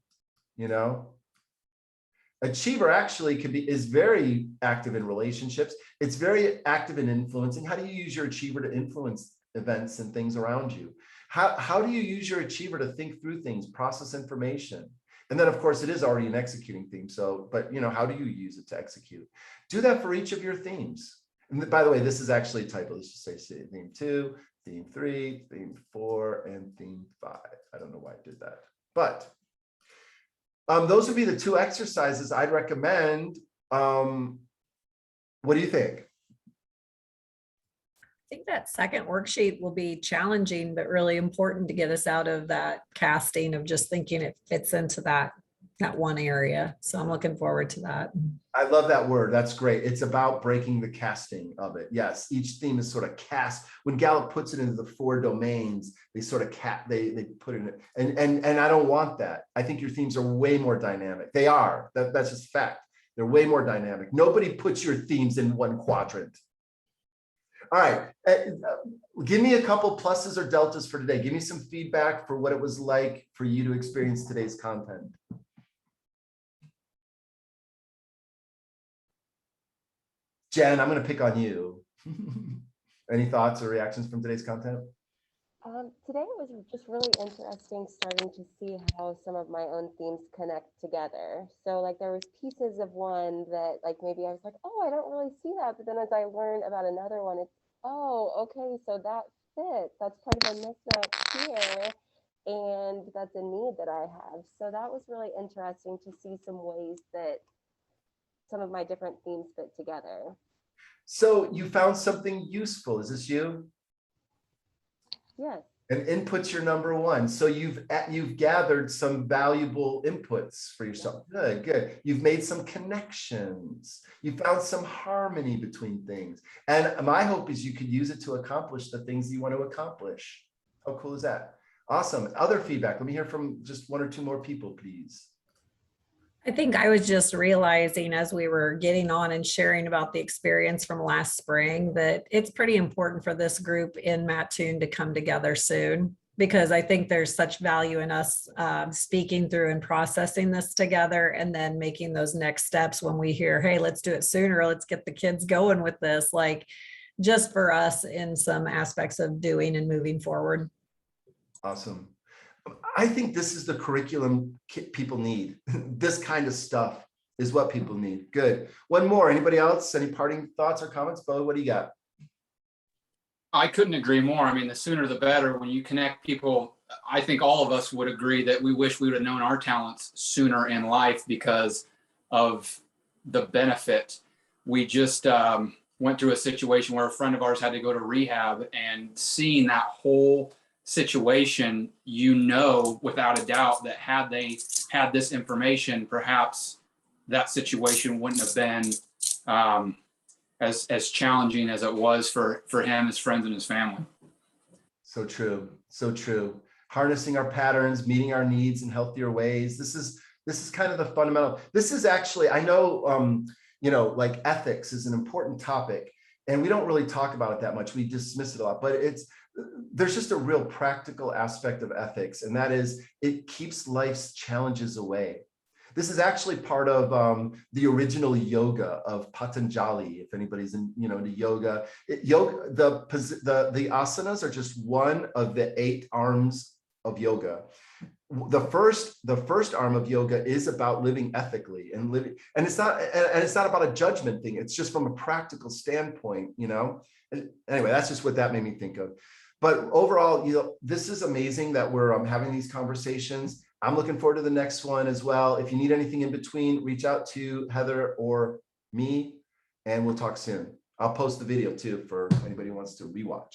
Achiever actually is very active in relationships. It's very active in influencing. How do you use your achiever to influence events and things around you? How do you use your achiever to think through things, process information? And then of course it is already an executing theme. So, but how do you use it to execute? Do that for each of your themes. And by the way, this is actually a typo. Let's just say theme 2, theme 3, theme 4, and theme 5. I don't know why I did that, but those would be the 2 exercises I'd recommend. What do you think? I think that second worksheet will be challenging, but really important to get us out of that casting of just thinking it fits into that one area. So I'm looking forward to that. I love that word. That's great. It's about breaking the casting of it. Yes, each theme is sort of cast. When Gallup puts it into the 4 domains, they sort of they put it in it. And I don't want that. I think your themes are way more dynamic. They are. That's just fact. They're way more dynamic. Nobody puts your themes in one quadrant. All right. Give me a couple pluses or deltas for today. Give me some feedback for what it was like for you to experience today's content. Jen, I'm going to pick on you. Any thoughts or reactions from today's content? Today was just really interesting starting to see how some of my own themes connect together. So there was pieces of one that maybe I was like, oh, I don't really see that. But then as I learned about another one, it's, oh, okay, so that fits. That's part of a mismatch here. And that's a need that I have. So that was really interesting to see some ways that some of my different themes fit together. So you found something useful. Is this you? Yes. And input's your number 1. So you've gathered some valuable inputs for yourself. Good. You've made some connections. You found some harmony between things. And my hope is you could use it to accomplish the things you want to accomplish. How cool is that? Awesome. Other feedback. Let me hear from just 1 or 2 more people, please. I think I was just realizing as we were getting on and sharing about the experience from last spring that it's pretty important for this group in Mattoon to come together soon, because I think there's such value in us speaking through and processing this together and then making those next steps when we hear, hey, let's do it sooner. Let's get the kids going with this, just for us in some aspects of doing and moving forward. Awesome. I think this is the curriculum people need. This kind of stuff is what people need. Good. One more. Anybody else? Any parting thoughts or comments? Bo, what do you got? I couldn't agree more. I mean, the sooner the better. When you connect people, I think all of us would agree that we wish we would have known our talents sooner in life because of the benefit. We just, went through a situation where a friend of ours had to go to rehab, and seeing that whole situation, you know, without a doubt that had they had this information, perhaps that situation wouldn't have been as challenging as it was for him, his friends, and his family. So true. So true. Harnessing our patterns, meeting our needs in healthier ways. This is kind of the fundamental. This is actually, I know, you know, like ethics is an important topic, and we don't really talk about it that much. We dismiss it a lot, but there's just a real practical aspect of ethics, and that is it keeps life's challenges away. This is actually part of the original yoga of Patanjali. If anybody's into yoga, the asanas are just one of the 8 arms of yoga. The first arm of yoga is about living ethically and living, and it's not about a judgment thing. It's just from a practical standpoint, you know. And anyway, that's just what that made me think of. But overall, you know, this is amazing that we're having these conversations. I'm looking forward to the next one as well. If you need anything in between, reach out to Heather or me, and we'll talk soon. I'll post the video too for anybody who wants to rewatch.